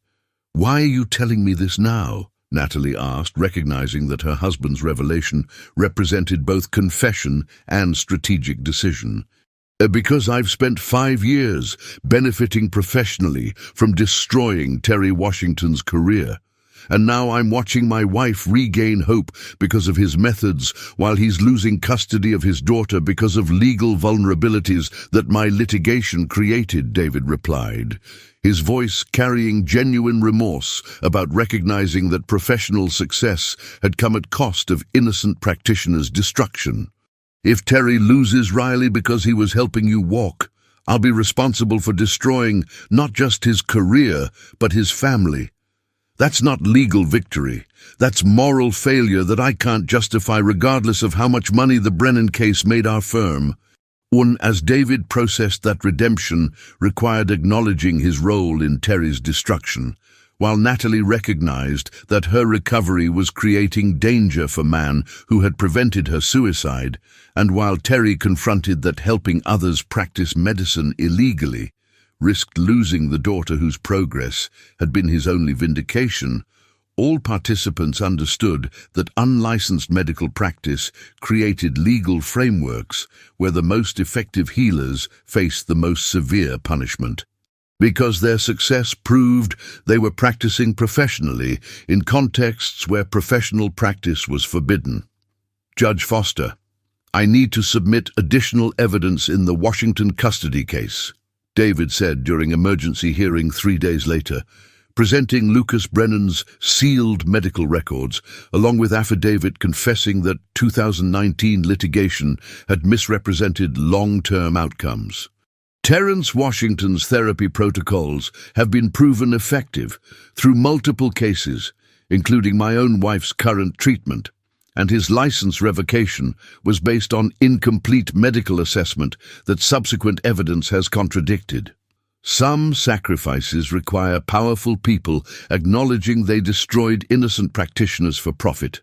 why are you telling me this now?" Natalie asked, recognizing that her husband's revelation represented both confession and strategic decision. "Because I've spent 5 years benefiting professionally from destroying Terry Washington's career. And now I'm watching my wife regain hope because of his methods while he's losing custody of his daughter because of legal vulnerabilities that my litigation created," David replied, his voice carrying genuine remorse about recognizing that professional success had come at cost of innocent practitioners' destruction. "If Terry loses Riley because he was helping you walk, I'll be responsible for destroying not just his career, but his family. That's not legal victory. That's moral failure that I can't justify regardless of how much money the Brennan case made our firm." As David processed that redemption required acknowledging his role in Terry's destruction, while Natalie recognized that her recovery was creating danger for man who had prevented her suicide, and while Terry confronted that helping others practice medicine illegally risked losing the daughter whose progress had been his only vindication, all participants understood that unlicensed medical practice created legal frameworks where the most effective healers faced the most severe punishment. Because their success proved they were practicing professionally in contexts where professional practice was forbidden. "Judge Foster, I need to submit additional evidence in the Washington custody case," David said during emergency hearing 3 days later, presenting Lucas Brennan's sealed medical records, along with affidavit confessing that 2019 litigation had misrepresented long-term outcomes. Terrence Washington's therapy protocols have been proven effective through multiple cases, including my own wife's current treatment, and his license revocation was based on incomplete medical assessment that subsequent evidence has contradicted. Some sacrifices require powerful people acknowledging they destroyed innocent practitioners for profit,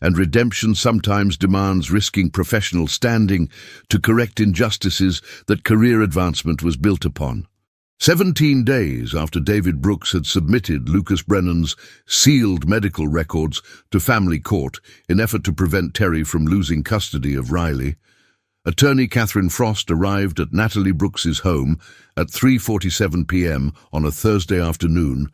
and redemption sometimes demands risking professional standing to correct injustices that career advancement was built upon. 17 days after David Brooks had submitted Lucas Brennan's sealed medical records to family court in effort to prevent Terry from losing custody of Riley, attorney Catherine Frost arrived at Natalie Brooks's home at 3:47 p.m. on a Thursday afternoon,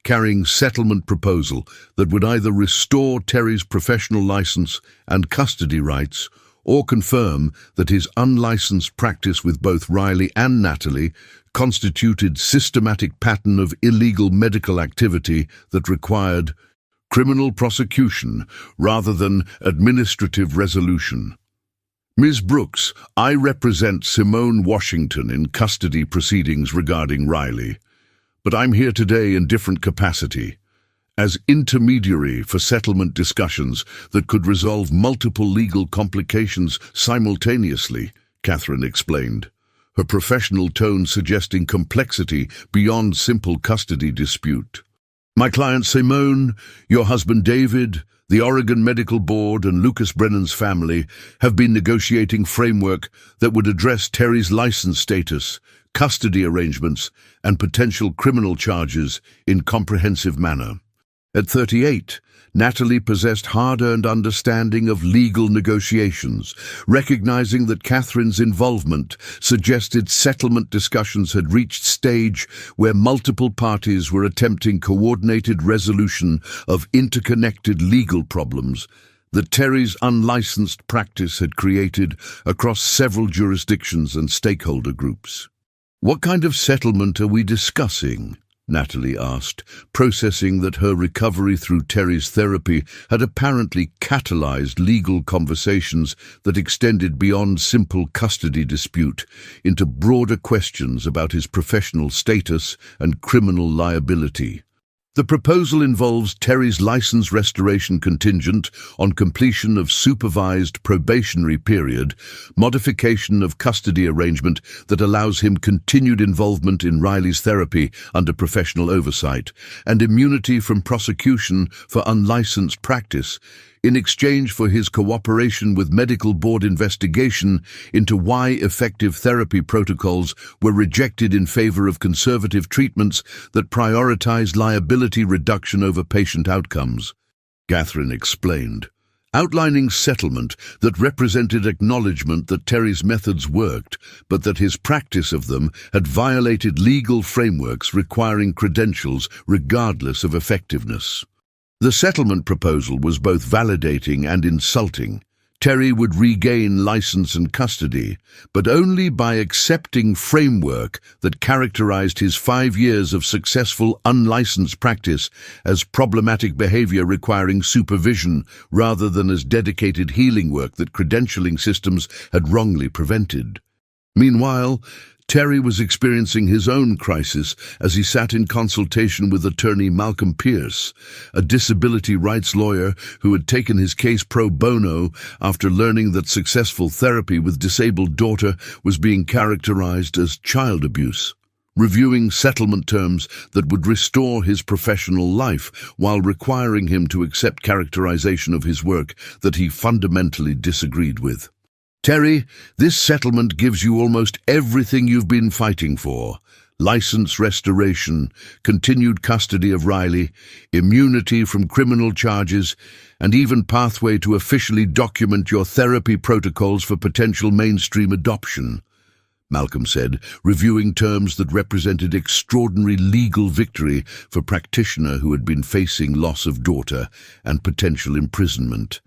carrying settlement proposal that would either restore Terry's professional license and custody rights or confirm that his unlicensed practice with both Riley and Natalie constituted systematic pattern of illegal medical activity that required criminal prosecution rather than administrative resolution. Ms. Brooks, I represent Simone Washington in custody proceedings regarding Riley, but I'm here today in different capacity, as intermediary for settlement discussions that could resolve multiple legal complications simultaneously, Catherine explained, her professional tone suggesting complexity beyond simple custody dispute. My client Simone, your husband David, the Oregon Medical Board and Lucas Brennan's family have been negotiating framework that would address Terry's license status, custody arrangements, and potential criminal charges in comprehensive manner. At 38, Natalie possessed hard-earned understanding of legal negotiations, recognizing that Catherine's involvement suggested settlement discussions had reached stage where multiple parties were attempting coordinated resolution of interconnected legal problems that Terry's unlicensed practice had created across several jurisdictions and stakeholder groups. What kind of settlement are we discussing? Natalie asked, processing that her recovery through Terry's therapy had apparently catalyzed legal conversations that extended beyond simple custody dispute into broader questions about his professional status and criminal liability. The proposal involves Terry's license restoration contingent on completion of supervised probationary period, modification of custody arrangement that allows him continued involvement in Riley's therapy under professional oversight, and immunity from prosecution for unlicensed practice, in exchange for his cooperation with medical board investigation into why effective therapy protocols were rejected in favor of conservative treatments that prioritized liability reduction over patient outcomes, Catherine explained, outlining settlement that represented acknowledgement that Terry's methods worked, but that his practice of them had violated legal frameworks requiring credentials regardless of effectiveness. The settlement proposal was both validating and insulting. Terry would regain license and custody, but only by accepting framework that characterized his 5 years of successful unlicensed practice as problematic behavior requiring supervision rather than as dedicated healing work that credentialing systems had wrongly prevented. Meanwhile, Terry was experiencing his own crisis as he sat in consultation with attorney Malcolm Pierce, a disability rights lawyer who had taken his case pro bono after learning that successful therapy with disabled daughter was being characterized as child abuse, reviewing settlement terms that would restore his professional life while requiring him to accept characterization of his work that he fundamentally disagreed with. Terry, this settlement gives you almost everything you've been fighting for. License restoration, continued custody of Riley, immunity from criminal charges, and even pathway to officially document your therapy protocols for potential mainstream adoption, Malcolm said, reviewing terms that represented extraordinary legal victory for practitioner who had been facing loss of daughter and potential imprisonment.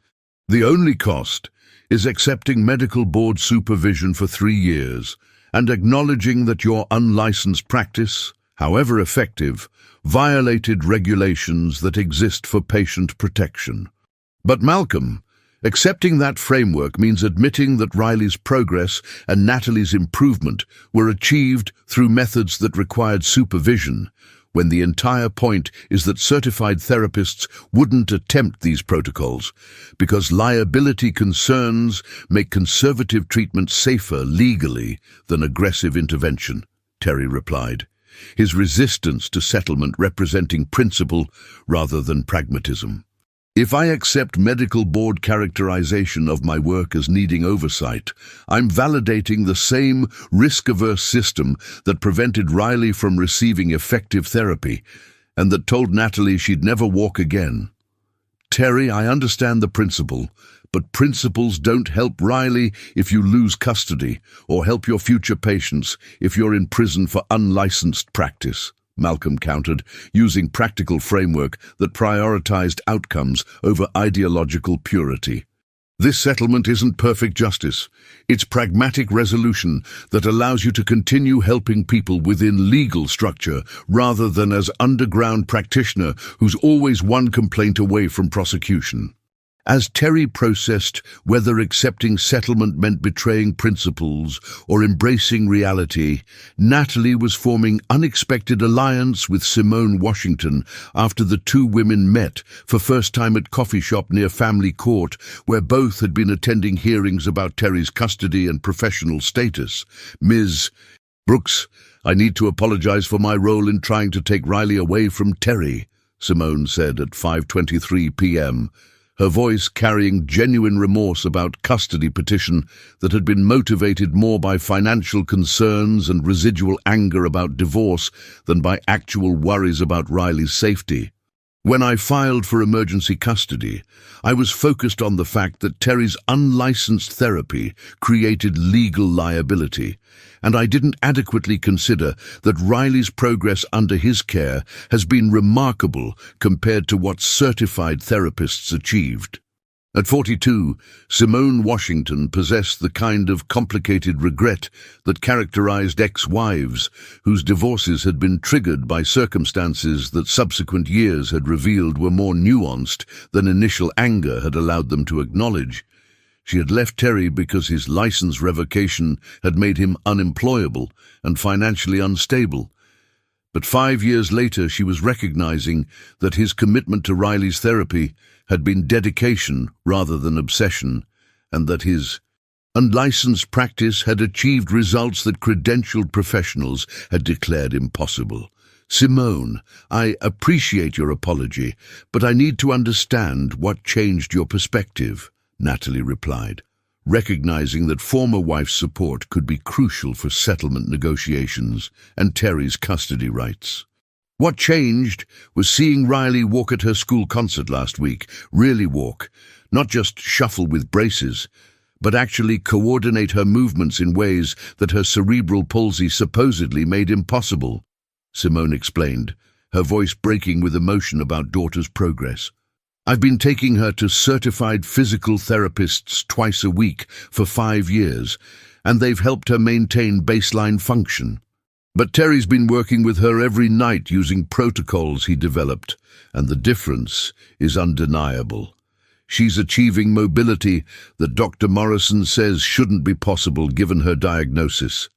The only cost is accepting medical board supervision for 3 years and acknowledging that your unlicensed practice, however effective, violated regulations that exist for patient protection. But Malcolm, accepting that framework means admitting that Riley's progress and Natalie's improvement were achieved through methods that required supervision, when the entire point is that certified therapists wouldn't attempt these protocols because liability concerns make conservative treatment safer legally than aggressive intervention, Terry replied, his resistance to settlement representing principle rather than pragmatism. If I accept medical board characterization of my work as needing oversight, I'm validating the same risk-averse system that prevented Riley from receiving effective therapy and that told Natalie she'd never walk again. Terry, I understand the principle, but principles don't help Riley if you lose custody or help your future patients if you're in prison for unlicensed practice, Malcolm countered, using practical framework that prioritized outcomes over ideological purity. This settlement isn't perfect justice. It's pragmatic resolution that allows you to continue helping people within legal structure rather than as underground practitioner who's always one complaint away from prosecution. As Terry processed whether accepting settlement meant betraying principles or embracing reality, Natalie was forming unexpected alliance with Simone Washington after the two women met for first time at coffee shop near Family Court, where both had been attending hearings about Terry's custody and professional status. Ms. Brooks, I need to apologize for my role in trying to take Riley away from Terry, Simone said at 5:23 p.m., her voice carrying genuine remorse about custody petition that had been motivated more by financial concerns and residual anger about divorce than by actual worries about Riley's safety. When I filed for emergency custody, I was focused on the fact that Terry's unlicensed therapy created legal liability, and I didn't adequately consider that Riley's progress under his care has been remarkable compared to what certified therapists achieved. At 42, Simone Washington possessed the kind of complicated regret that characterized ex-wives whose divorces had been triggered by circumstances that subsequent years had revealed were more nuanced than initial anger had allowed them to acknowledge. She had left Terry because his license revocation had made him unemployable and financially unstable. But 5 years later, she was recognizing that his commitment to Riley's therapy had been dedication rather than obsession, and that his unlicensed practice had achieved results that credentialed professionals had declared impossible. Simone, I appreciate your apology, but I need to understand what changed your perspective, Natalie replied, recognizing that former wife's support could be crucial for settlement negotiations and Terry's custody rights. What changed was seeing Riley walk at her school concert last week, really walk, not just shuffle with braces, but actually coordinate her movements in ways that her cerebral palsy supposedly made impossible, Simone explained, her voice breaking with emotion about daughter's progress. I've been taking her to certified physical therapists twice a week for 5 years, and they've helped her maintain baseline function. But Terry's been working with her every night using protocols he developed, and the difference is undeniable. She's achieving mobility that Dr. Morrison says shouldn't be possible given her diagnosis.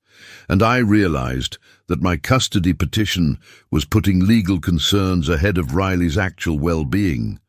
And I realized that my custody petition was putting legal concerns ahead of Riley's actual well-being.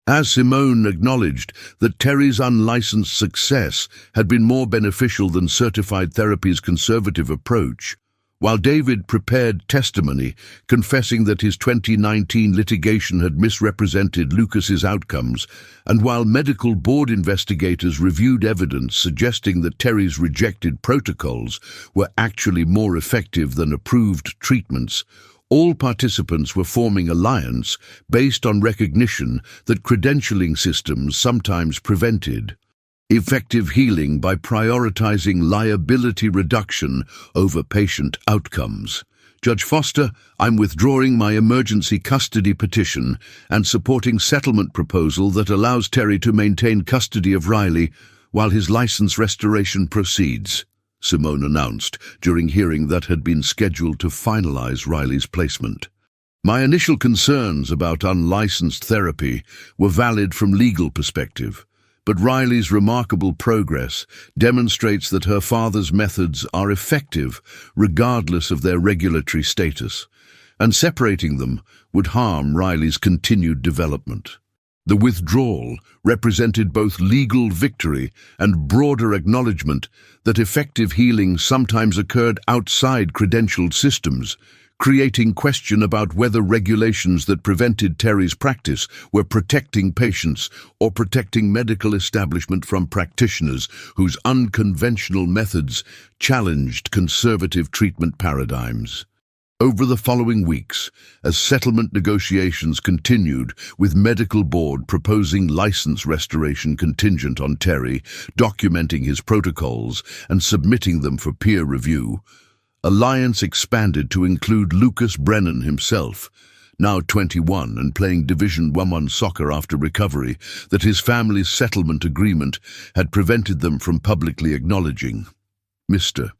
As Simone acknowledged that Terry's unlicensed success had been more beneficial than certified therapy's conservative approach, while David prepared testimony confessing that his 2019 litigation had misrepresented Lucas's outcomes, and while medical board investigators reviewed evidence suggesting that Terry's rejected protocols were actually more effective than approved treatments, all participants were forming alliance based on recognition that credentialing systems sometimes prevented effective healing by prioritizing liability reduction over patient outcomes. Judge Foster, I'm withdrawing my emergency custody petition and supporting settlement proposal that allows Terry to maintain custody of Riley while his license restoration proceeds, Simone announced during hearing that had been scheduled to finalize Riley's placement. My initial concerns about unlicensed therapy were valid from legal perspective, but Riley's remarkable progress demonstrates that her father's methods are effective regardless of their regulatory status, and separating them would harm Riley's continued development. The withdrawal represented both legal victory and broader acknowledgement that effective healing sometimes occurred outside credentialed systems, creating question about whether regulations that prevented Terry's practice were protecting patients or protecting medical establishment from practitioners whose unconventional methods challenged conservative treatment paradigms. Over the following weeks, as settlement negotiations continued, with medical board proposing license restoration contingent on Terry, documenting his protocols and submitting them for peer review, alliance expanded to include Lucas Brennan himself, now 21 and playing Division 1 soccer after recovery, that his family's settlement agreement had prevented them from publicly acknowledging. Mr.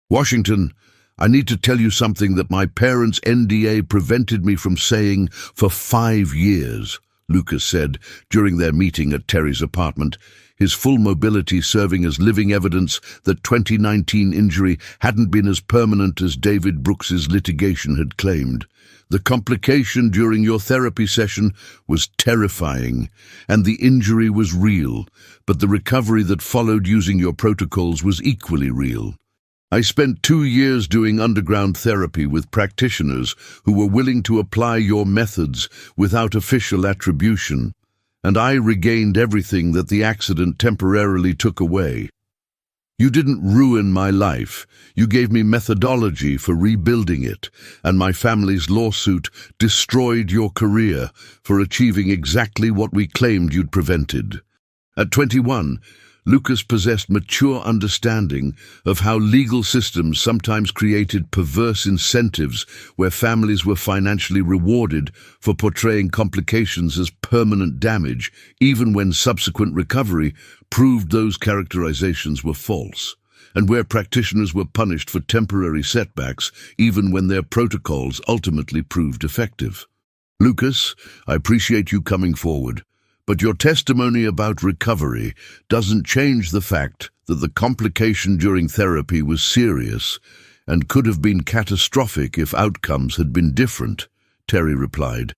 Washington, I need to tell you something that my parents' NDA prevented me from saying for 5 years, Lucas said during their meeting at Terry's apartment, his full mobility serving as living evidence that 2019 injury hadn't been as permanent as David Brooks's litigation had claimed. The complication during your therapy session was terrifying, and the injury was real, but the recovery that followed using your protocols was equally real. I spent 2 years doing underground therapy with practitioners who were willing to apply your methods without official attribution, and I regained everything that the accident temporarily took away. You didn't ruin my life. You gave me methodology for rebuilding it, and my family's lawsuit destroyed your career for achieving exactly what we claimed you'd prevented. At 21, Lucas possessed mature understanding of how legal systems sometimes created perverse incentives where families were financially rewarded for portraying complications as permanent damage, even when subsequent recovery proved those characterizations were false, and where practitioners were punished for temporary setbacks even when their protocols ultimately proved effective. Lucas, I appreciate you coming forward, but your testimony about recovery doesn't change the fact that the complication during therapy was serious and could have been catastrophic if outcomes had been different, Terry replied,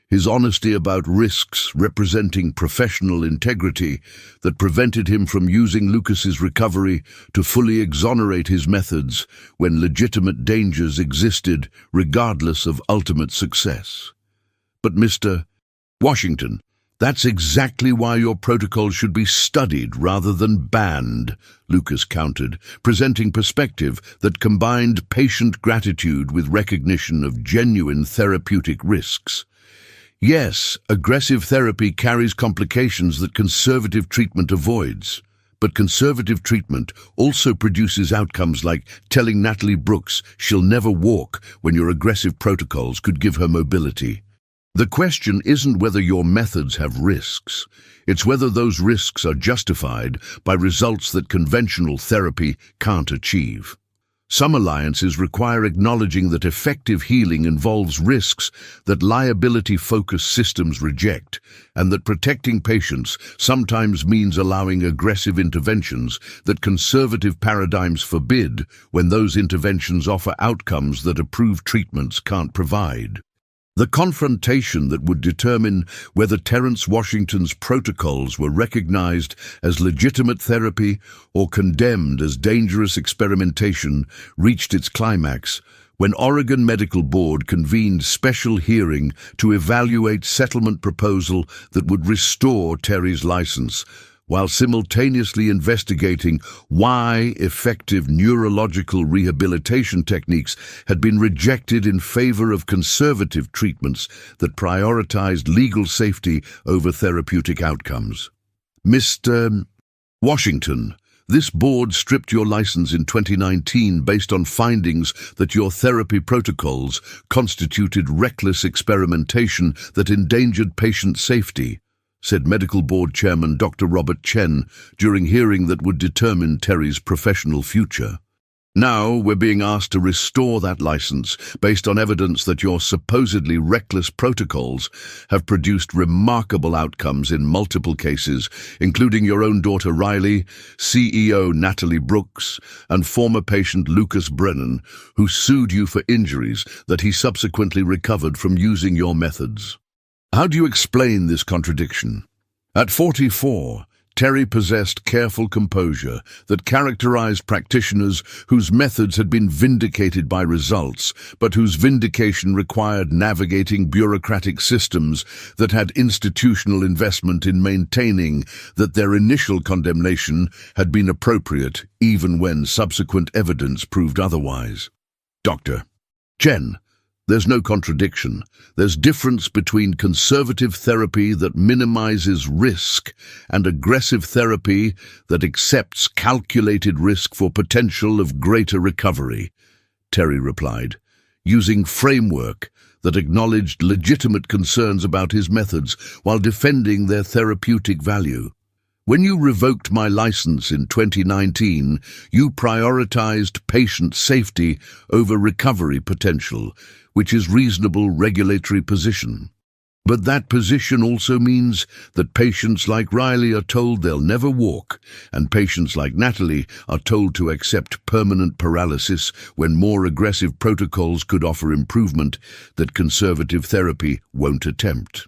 his honesty about risks representing professional integrity that prevented him from using Lucas's recovery to fully exonerate his methods when legitimate dangers existed regardless of ultimate success. But Mr. Washington, that's exactly why your protocol should be studied rather than banned, Lucas countered, presenting perspective that combined patient gratitude with recognition of genuine therapeutic risks. Yes, aggressive therapy carries complications that conservative treatment avoids, but conservative treatment also produces outcomes like telling Natalie Brooks she'll never walk when your aggressive protocols could give her mobility. The question isn't whether your methods have risks, it's whether those risks are justified by results that conventional therapy can't achieve. Some alliances require acknowledging that effective healing involves risks that liability-focused systems reject, and that protecting patients sometimes means allowing aggressive interventions that conservative paradigms forbid when those interventions offer outcomes that approved treatments can't provide. The confrontation that would determine whether Terence Washington's protocols were recognized as legitimate therapy or condemned as dangerous experimentation reached its climax when Oregon Medical Board convened special hearing to evaluate settlement proposal that would restore Terry's license, while simultaneously investigating why effective neurological rehabilitation techniques had been rejected in favor of conservative treatments that prioritized legal safety over therapeutic outcomes. Mr. Washington, this board stripped your license in 2019 based on findings that your therapy protocols constituted reckless experimentation that endangered patient safety, said Medical Board Chairman Dr. Robert Chen during hearing that would determine Terry's professional future. Now we're being asked to restore that license based on evidence that your supposedly reckless protocols have produced remarkable outcomes in multiple cases, including your own daughter Riley, CEO Natalie Brooks, and former patient Lucas Brennan, who sued you for injuries that he subsequently recovered from using your methods. How do you explain this contradiction? At 44, Terry possessed careful composure that characterized practitioners whose methods had been vindicated by results, but whose vindication required navigating bureaucratic systems that had institutional investment in maintaining that their initial condemnation had been appropriate even when subsequent evidence proved otherwise. Dr. Chen, there's no contradiction. There's difference between conservative therapy that minimizes risk and aggressive therapy that accepts calculated risk for potential of greater recovery, Terry replied, using framework that acknowledged legitimate concerns about his methods while defending their therapeutic value. When you revoked my license in 2019, you prioritized patient safety over recovery potential, which is reasonable regulatory position. But that position also means that patients like Riley are told they'll never walk, and patients like Natalie are told to accept permanent paralysis when more aggressive protocols could offer improvement that conservative therapy won't attempt.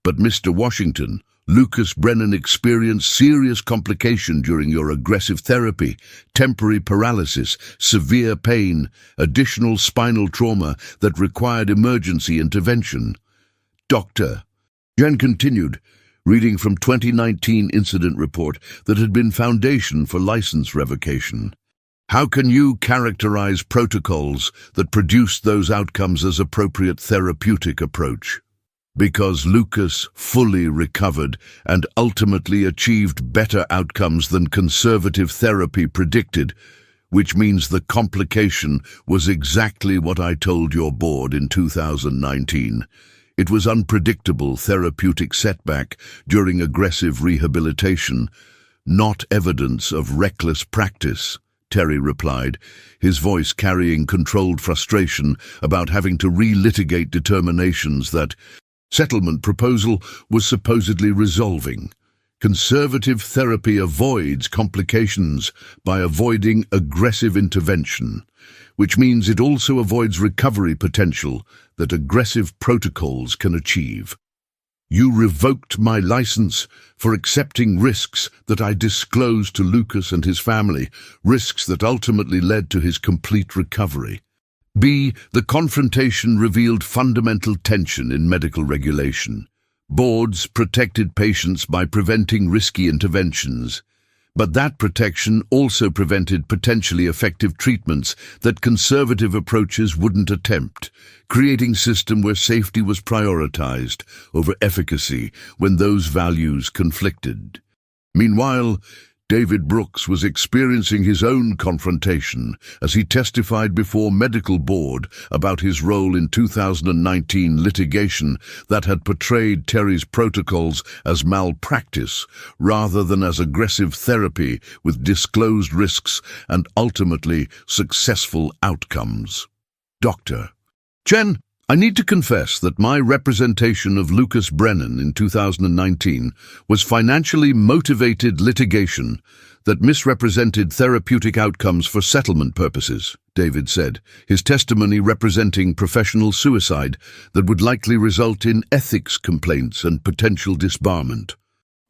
But Mr. Washington, Lucas Brennan experienced serious complication during your aggressive therapy, temporary paralysis, severe pain, additional spinal trauma that required emergency intervention. Doctor, Jen continued, reading from 2019 incident report that had been foundation for license revocation. How can you characterize protocols that produced those outcomes as appropriate therapeutic approach? Because Lucas fully recovered and ultimately achieved better outcomes than conservative therapy predicted, which means the complication was exactly what I told your board in 2019. It was unpredictable therapeutic setback during aggressive rehabilitation, not evidence of reckless practice, Terry replied, his voice carrying controlled frustration about having to relitigate determinations that settlement proposal was supposedly resolving. Conservative therapy avoids complications by avoiding aggressive intervention, which means it also avoids recovery potential that aggressive protocols can achieve. You revoked my license for accepting risks that I disclosed to Lucas and his family, risks that ultimately led to his complete recovery. B. The confrontation revealed fundamental tension in medical regulation. Boards protected patients by preventing risky interventions, but that protection also prevented potentially effective treatments that conservative approaches wouldn't attempt, creating a system where safety was prioritized over efficacy when those values conflicted. Meanwhile, David Brooks was experiencing his own confrontation as he testified before medical board about his role in 2019 litigation that had portrayed Terry's protocols as malpractice rather than as aggressive therapy with disclosed risks and ultimately successful outcomes. Doctor, Jen, I need to confess that my representation of Lucas Brennan in 2019 was financially motivated litigation that misrepresented therapeutic outcomes for settlement purposes, David said, his testimony representing professional suicide that would likely result in ethics complaints and potential disbarment.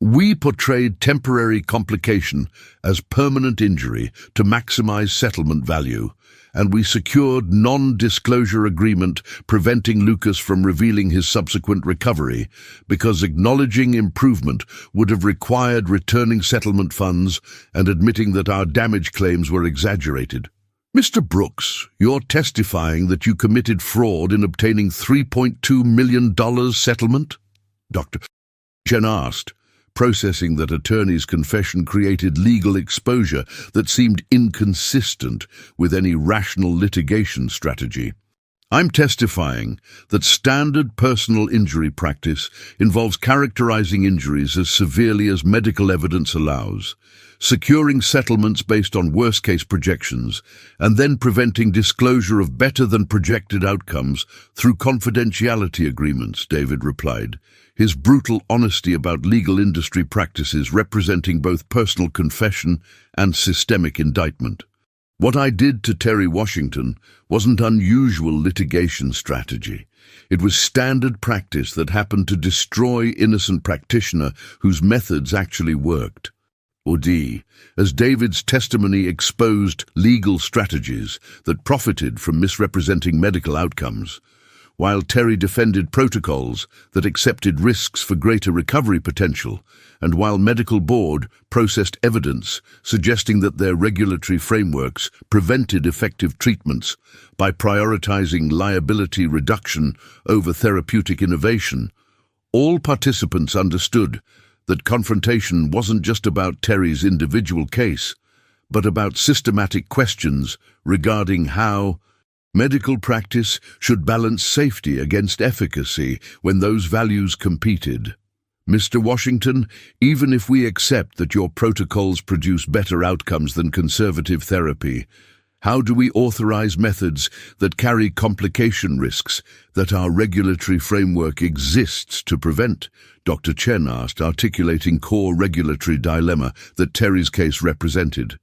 We portrayed temporary complication as permanent injury to maximize settlement value, and we secured non-disclosure agreement preventing Lucas from revealing his subsequent recovery because acknowledging improvement would have required returning settlement funds and admitting that our damage claims were exaggerated. Mr. Brooks, you're testifying that you committed fraud in obtaining $3.2 million settlement? Dr. Jen asked, processing that attorney's confession created legal exposure that seemed inconsistent with any rational litigation strategy. I'm testifying that standard personal injury practice involves characterizing injuries as severely as medical evidence allows, securing settlements based on worst-case projections, and then preventing disclosure of better-than-projected outcomes through confidentiality agreements, David replied, his brutal honesty about legal industry practices representing both personal confession and systemic indictment. What I did to Terry Washington wasn't unusual litigation strategy. It was standard practice that happened to destroy innocent practitioner whose methods actually worked. Or D, as David's testimony exposed legal strategies that profited from misrepresenting medical outcomes, while Terry defended protocols that accepted risks for greater recovery potential, and while medical board processed evidence suggesting that their regulatory frameworks prevented effective treatments by prioritizing liability reduction over therapeutic innovation, all participants understood that confrontation wasn't just about Terry's individual case, but about systematic questions regarding how Medical practice should balance safety against efficacy when those values competed. Mr. Washington, even if we accept that your protocols produce better outcomes than conservative therapy, how do we authorize methods that carry complication risks that our regulatory framework exists to prevent? Dr. Chen asked, articulating core regulatory dilemma that Terry's case represented.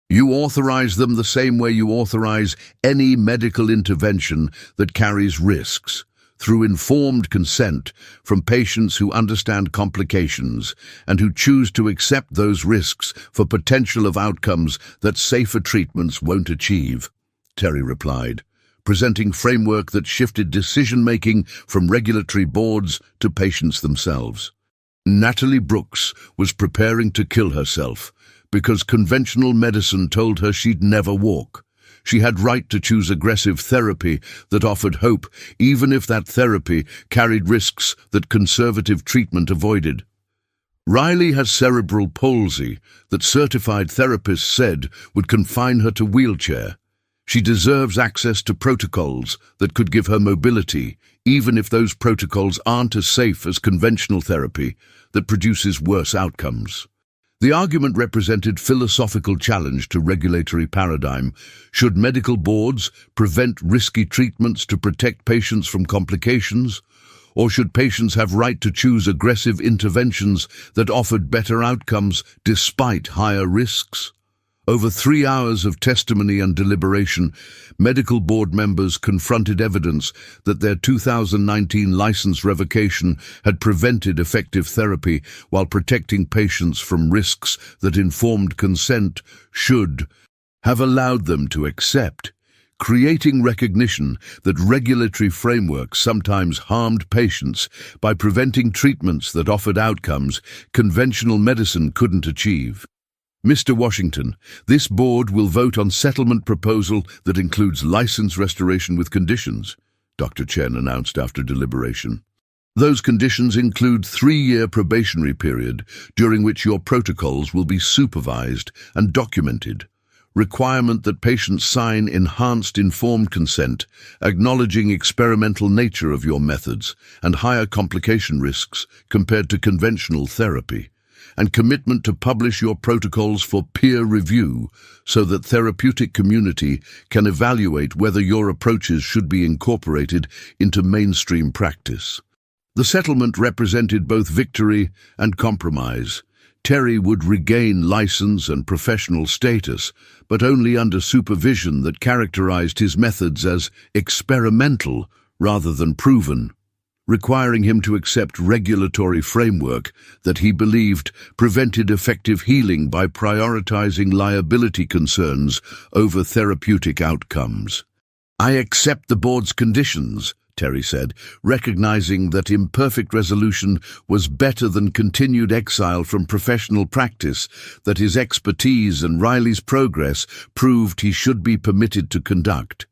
You authorize them the same way you authorize any medical intervention that carries risks, through informed consent from patients who understand complications and who choose to accept those risks for potential of outcomes that safer treatments won't achieve, Terry replied, presenting framework that shifted decision-making from regulatory boards to patients themselves. Natalie Brooks was preparing to kill herself because conventional medicine told her she'd never walk. She had right to choose aggressive therapy that offered hope, even if that therapy carried risks that conservative treatment avoided. Riley has cerebral palsy that certified therapists said would confine her to wheelchair. She deserves access to protocols that could give her mobility, even if those protocols aren't as safe as conventional therapy that produces worse outcomes. The argument represented philosophical challenge to regulatory paradigm. Should medical boards prevent risky treatments to protect patients from complications? Or should patients have right to choose aggressive interventions that offered better outcomes despite higher risks? Over 3 hours of testimony and deliberation, medical board members confronted evidence that their 2019 license revocation had prevented effective therapy while protecting patients from risks that informed consent should have allowed them to accept, creating recognition that regulatory frameworks sometimes harmed patients by preventing treatments that offered outcomes conventional medicine couldn't achieve. Mr. Washington, this board will vote on settlement proposal that includes license restoration with conditions, Dr. Chen announced after deliberation. Those conditions include 3-year probationary period during which your protocols will be supervised and documented, requirement that patients sign enhanced informed consent, acknowledging experimental nature of your methods and higher complication risks compared to conventional therapy, and commitment to publish your protocols for peer review so that therapeutic community can evaluate whether your approaches should be incorporated into mainstream practice. The settlement represented both victory and compromise. Terry would regain license and professional status, but only under supervision that characterized his methods as experimental rather than proven, requiring him to accept regulatory framework that he believed prevented effective healing by prioritizing liability concerns over therapeutic outcomes. I accept the board's conditions, Terry said, recognizing that imperfect resolution was better than continued exile from professional practice, that his expertise and Riley's progress proved he should be permitted to conduct.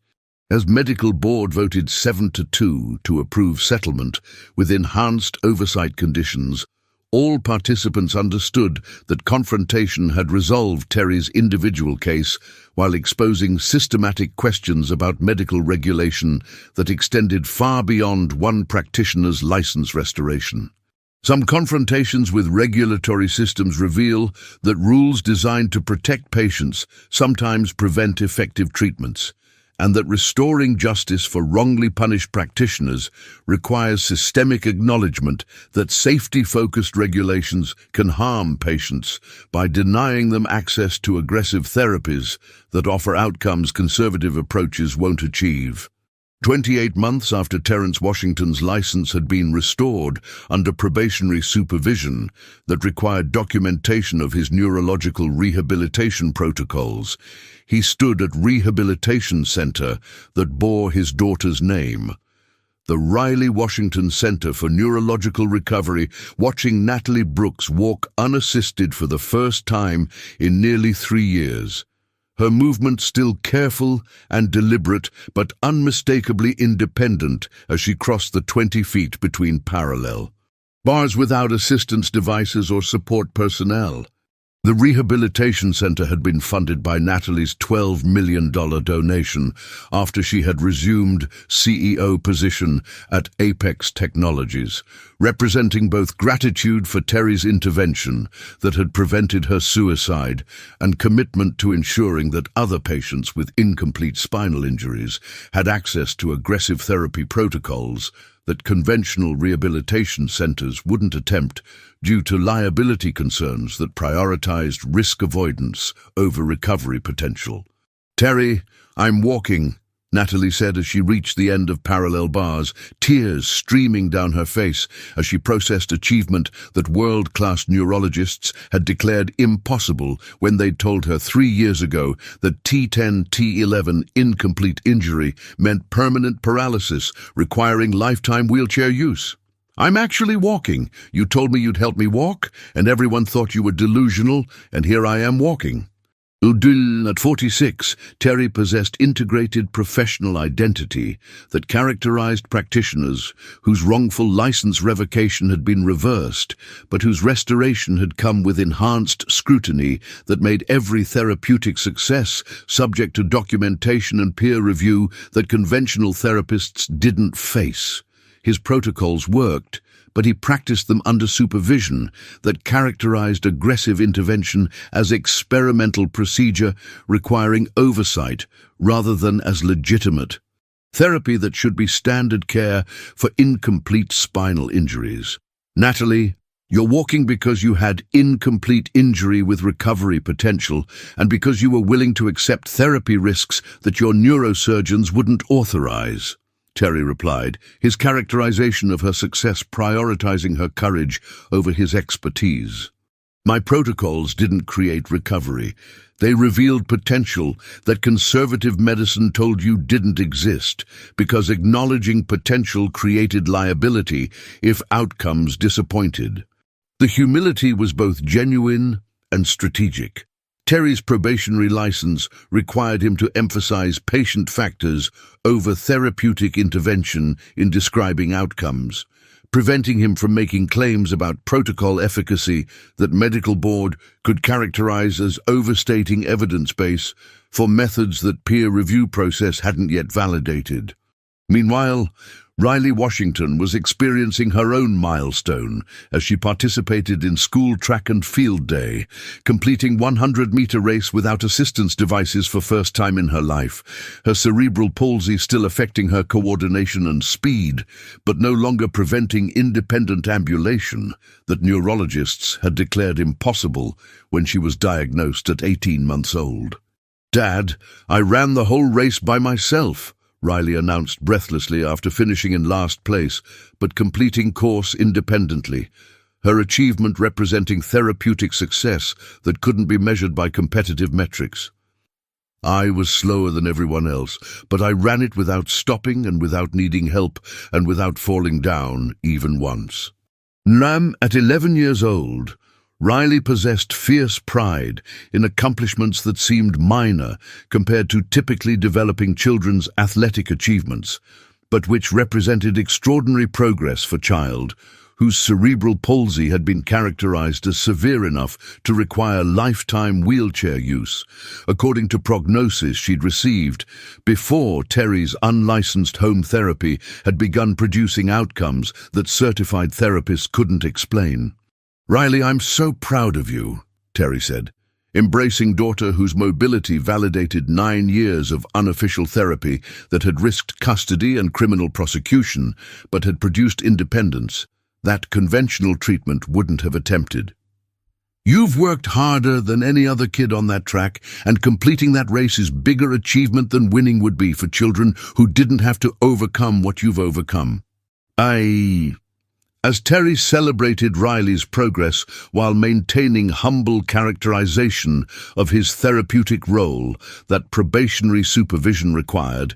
As medical board voted 7-2 to approve settlement with enhanced oversight conditions, all participants understood that confrontation had resolved Terry's individual case while exposing systematic questions about medical regulation that extended far beyond one practitioner's license restoration. Some confrontations with regulatory systems reveal that rules designed to protect patients sometimes prevent effective treatments, and that restoring justice for wrongly punished practitioners requires systemic acknowledgement that safety-focused regulations can harm patients by denying them access to aggressive therapies that offer outcomes conservative approaches won't achieve. 28 months after Terrence Washington's license had been restored under probationary supervision that required documentation of his neurological rehabilitation protocols, he stood at rehabilitation center that bore his daughter's name, the Riley Washington Center for Neurological Recovery, watching Natalie Brooks walk unassisted for the first time in nearly 3 years. Her movement still careful and deliberate, but unmistakably independent as she crossed the 20 feet between parallel bars without assistance devices or support personnel. The rehabilitation center had been funded by Natalie's $12 million donation after she had resumed CEO position at Apex Technologies, representing both gratitude for Terry's intervention that had prevented her suicide and commitment to ensuring that other patients with incomplete spinal injuries had access to aggressive therapy protocols that conventional rehabilitation centers wouldn't attempt due to liability concerns that prioritized risk avoidance over recovery potential. "Terry, I'm walking," Natalie said as she reached the end of parallel bars, tears streaming down her face as she processed achievement that world-class neurologists had declared impossible when they'd told her 3 years ago that T10, T11 incomplete injury meant permanent paralysis requiring lifetime wheelchair use. "I'm actually walking. You told me you'd help me walk, and everyone thought you were delusional, and here I am walking." At 46, Terry possessed integrated professional identity that characterized practitioners whose wrongful license revocation had been reversed, but whose restoration had come with enhanced scrutiny that made every therapeutic success subject to documentation and peer review that conventional therapists didn't face. His protocols worked, but he practiced them under supervision that characterized aggressive intervention as experimental procedure requiring oversight rather than as legitimate therapy that should be standard care for incomplete spinal injuries. "Natalie, you're walking because you had incomplete injury with recovery potential and because you were willing to accept therapy risks that your neurosurgeons wouldn't authorize," Terry replied, his characterization of her success prioritizing her courage over his expertise. "My protocols didn't create recovery. They revealed potential that conservative medicine told you didn't exist, because acknowledging potential created liability if outcomes disappointed." The humility was both genuine and strategic. Terry's probationary license required him to emphasize patient factors over therapeutic intervention in describing outcomes, preventing him from making claims about protocol efficacy that medical board could characterize as overstating evidence base for methods that peer review process hadn't yet validated. Meanwhile, Riley Washington was experiencing her own milestone as she participated in school track and field day, completing 100-meter race without assistance devices for first time in her life, her cerebral palsy still affecting her coordination and speed, but no longer preventing independent ambulation that neurologists had declared impossible when she was diagnosed at 18 months old. "Dad, I ran the whole race by myself," Riley announced breathlessly after finishing in last place, but completing course independently, her achievement representing therapeutic success that couldn't be measured by competitive metrics. "I was slower than everyone else, but I ran it without stopping and without needing help and without falling down even once." At 11 years old, Riley possessed fierce pride in accomplishments that seemed minor compared to typically developing children's athletic achievements, but which represented extraordinary progress for a child whose cerebral palsy had been characterized as severe enough to require lifetime wheelchair use, according to prognosis she'd received before Terry's unlicensed home therapy had begun producing outcomes that certified therapists couldn't explain. "Riley, I'm so proud of you," Terry said, embracing daughter whose mobility validated 9 years of unofficial therapy that had risked custody and criminal prosecution, but had produced independence that conventional treatment wouldn't have attempted. "You've worked harder than any other kid on that track, and completing that race is bigger achievement than winning would be for children who didn't have to overcome what you've overcome." As Terry celebrated Riley's progress while maintaining humble characterization of his therapeutic role that probationary supervision required,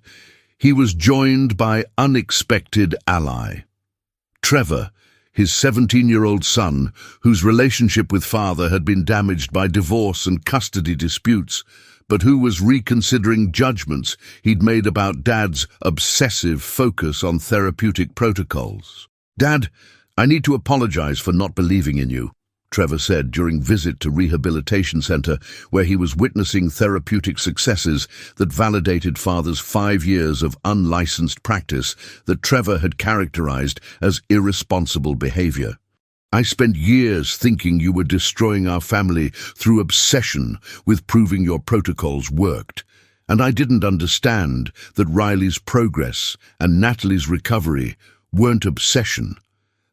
he was joined by unexpected ally. Trevor, his 17-year-old son, whose relationship with father had been damaged by divorce and custody disputes, but who was reconsidering judgments he'd made about Dad's obsessive focus on therapeutic protocols. "Dad, I need to apologize for not believing in you," Trevor said during visit to rehabilitation center, where he was witnessing therapeutic successes that validated father's 5 years of unlicensed practice that Trevor had characterized as irresponsible behavior. I spent years thinking you were destroying our family through obsession with proving your protocols worked. And I didn't understand that Riley's progress and Natalie's recovery weren't obsession.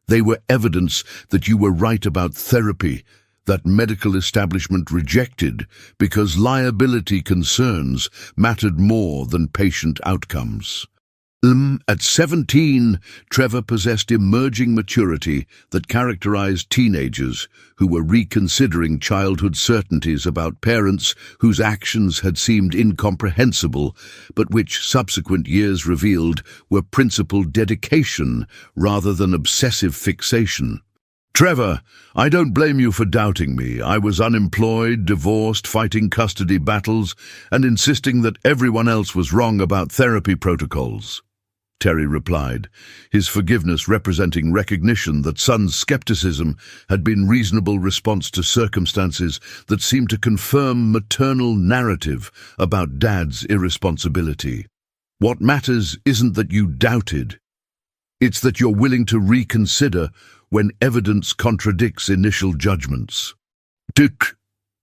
They were evidence that you were right about therapy that medical establishment rejected because liability concerns mattered more than patient outcomes. At 17, Trevor possessed emerging maturity that characterized teenagers who were reconsidering childhood certainties about parents whose actions had seemed incomprehensible, but which subsequent years revealed were principled dedication rather than obsessive fixation. Trevor, I don't blame you for doubting me. I was unemployed, divorced, fighting custody battles, and insisting that everyone else was wrong about therapy protocols. Terry replied, his forgiveness representing recognition that son's skepticism had been reasonable response to circumstances that seemed to confirm maternal narrative about dad's irresponsibility. What matters isn't that you doubted. It's that you're willing to reconsider when evidence contradicts initial judgments.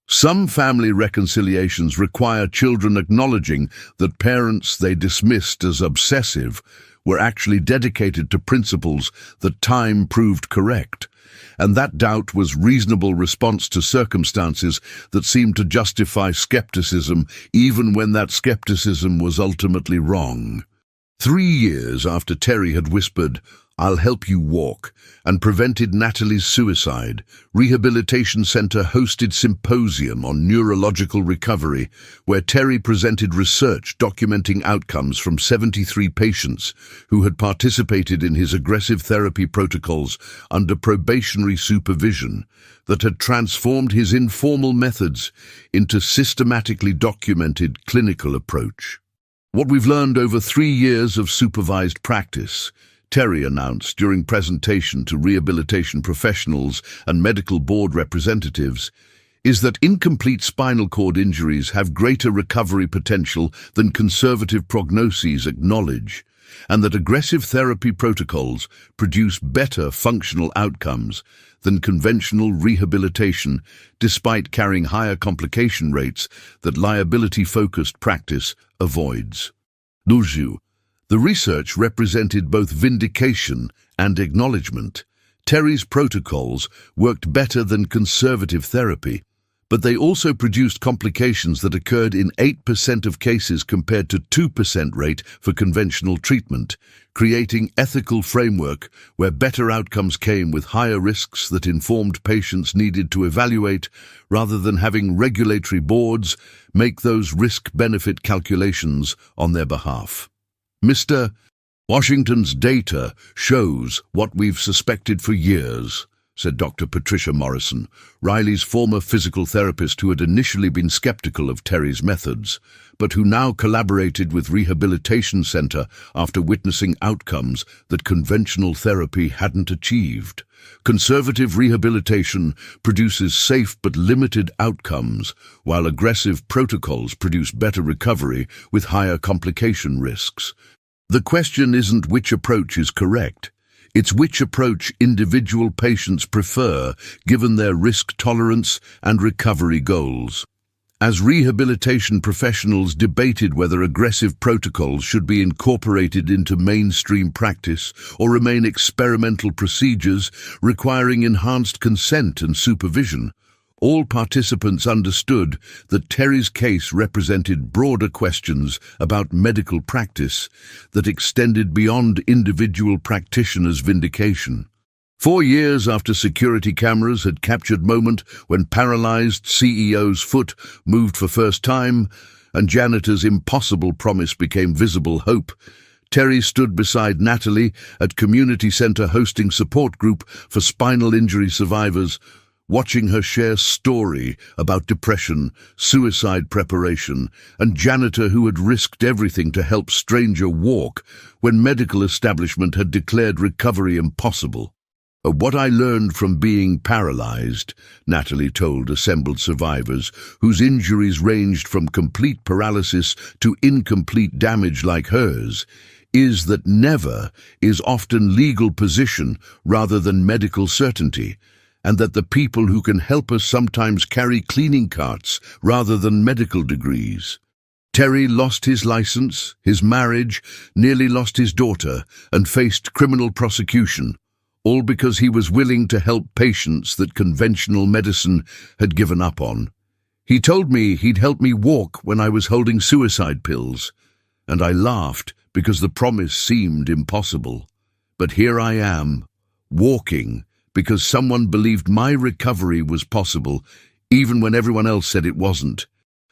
Some family reconciliations require children acknowledging that parents they dismissed as obsessive were actually dedicated to principles that time proved correct, and that doubt was reasonable response to circumstances that seemed to justify skepticism even when that skepticism was ultimately wrong. 3 years after Terry had whispered, "I'll help you walk," and prevented Natalie's suicide, Rehabilitation Center hosted symposium on neurological recovery, where Terry presented research documenting outcomes from 73 patients who had participated in his aggressive therapy protocols under probationary supervision that had transformed his informal methods into systematically documented clinical approach. What we've learned over 3 years of supervised practice, Terry announced during presentation to rehabilitation professionals and medical board representatives, is that incomplete spinal cord injuries have greater recovery potential than conservative prognoses acknowledge, and that aggressive therapy protocols produce better functional outcomes than conventional rehabilitation despite carrying higher complication rates that liability-focused practice avoids. The research represented both vindication and acknowledgement. Terry's protocols worked better than conservative therapy, but they also produced complications that occurred in 8% of cases compared to 2% rate for conventional treatment, creating ethical framework where better outcomes came with higher risks that informed patients needed to evaluate rather than having regulatory boards make those risk-benefit calculations on their behalf. Mr. Washington's data shows what we've suspected for years, said Dr. Patricia Morrison, Riley's former physical therapist who had initially been skeptical of Terry's methods, but who now collaborated with Rehabilitation Center after witnessing outcomes that conventional therapy hadn't achieved. Conservative rehabilitation produces safe but limited outcomes, while aggressive protocols produce better recovery with higher complication risks. The question isn't which approach is correct. It's which approach individual patients prefer given their risk tolerance and recovery goals. As rehabilitation professionals debated whether aggressive protocols should be incorporated into mainstream practice or remain experimental procedures requiring enhanced consent and supervision, all participants understood that Terry's case represented broader questions about medical practice that extended beyond individual practitioners' vindication. 4 years after security cameras had captured moment when Paralyzed CEO's foot moved for first time and Janitor's impossible promise became visible hope, Terry stood beside Natalie at community center hosting support group for spinal injury survivors, watching her share story about depression, suicide preparation, and Janitor who had risked everything to help stranger walk when medical establishment had declared recovery impossible. What I learned from being paralyzed, Natalie told assembled survivors, whose injuries ranged from complete paralysis to incomplete damage like hers, is that never is often legal position rather than medical certainty, and that the people who can help us sometimes carry cleaning carts rather than medical degrees. Terry lost his license, his marriage, nearly lost his daughter, and faced criminal prosecution, all because he was willing to help patients that conventional medicine had given up on. He told me he'd help me walk when I was holding suicide pills, and I laughed because the promise seemed impossible. But here I am, walking, because someone believed my recovery was possible, even when everyone else said it wasn't.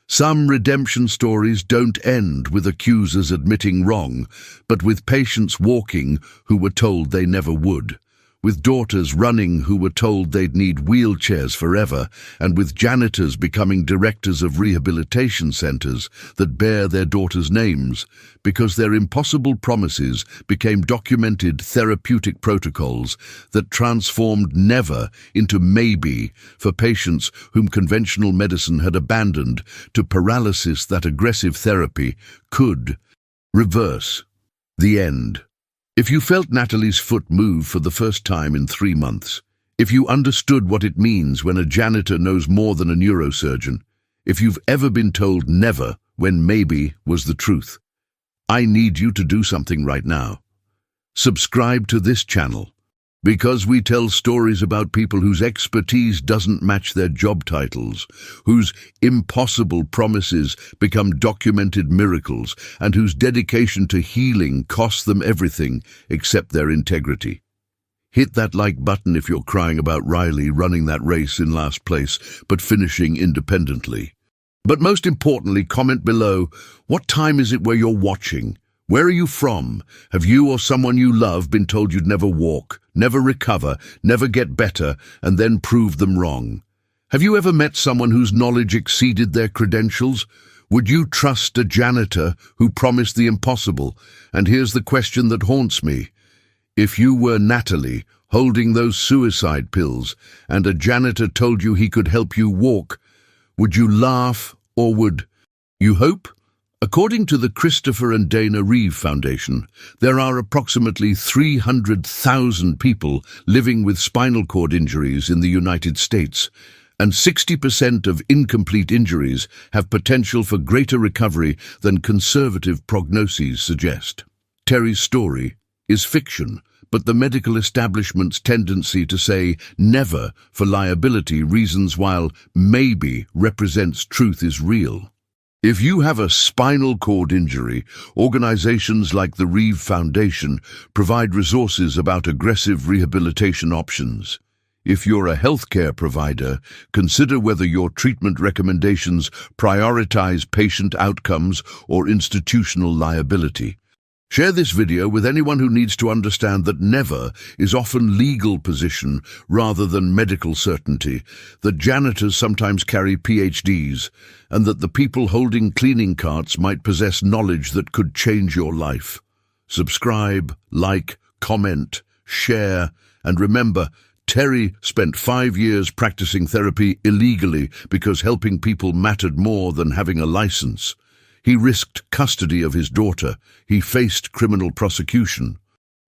Some redemption stories don't end with accusers admitting wrong, but with patients walking who were told they never would, with daughters running who were told they'd need wheelchairs forever, and with janitors becoming directors of rehabilitation centers that bear their daughters' names, because their impossible promises became documented therapeutic protocols that transformed never into maybe for patients whom conventional medicine had abandoned to paralysis that aggressive therapy could reverse. The end. If you felt Natalie's foot move for the first time in 3 months, if you understood what it means when a janitor knows more than a neurosurgeon, if you've ever been told never when maybe was the truth, I need you to do something right now. Subscribe to this channel, because we tell stories about people whose expertise doesn't match their job titles, whose impossible promises become documented miracles, and whose dedication to healing costs them everything except their integrity. Hit that like button if you're crying about Riley running that race in last place, but finishing independently. But most importantly, comment below, what time is it where you're watching? Where are you from? Have you or someone you love been told you'd never walk, never recover, never get better, and then proved them wrong? Have you ever met someone whose knowledge exceeded their credentials? Would you trust a janitor who promised the impossible? And here's the question that haunts me. If you were Natalie, holding those suicide pills, and a janitor told you he could help you walk, would you laugh or would you hope? According to the Christopher and Dana Reeve Foundation, there are approximately 300,000 people living with spinal cord injuries in the United States, and 60% of incomplete injuries have potential for greater recovery than conservative prognoses suggest. Terry's story is fiction, but the medical establishment's tendency to say never for liability reasons while maybe represents truth is real. If you have a spinal cord injury, organizations like the Reeve Foundation provide resources about aggressive rehabilitation options. If you're a healthcare provider, consider whether your treatment recommendations prioritize patient outcomes or institutional liability. Share this video with anyone who needs to understand that never is often legal position rather than medical certainty, that janitors sometimes carry PhDs, and that the people holding cleaning carts might possess knowledge that could change your life. Subscribe, like, comment, share, and remember, Terry spent 5 years practicing therapy illegally because helping people mattered more than having a license. He risked custody of his daughter. He faced criminal prosecution.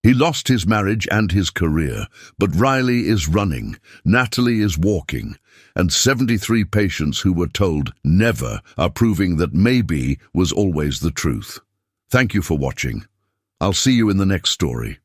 He lost his marriage and his career, but Riley is running, Natalie is walking, and 73 patients who were told never are proving that maybe was always the truth. Thank you for watching. I'll see you in the next story.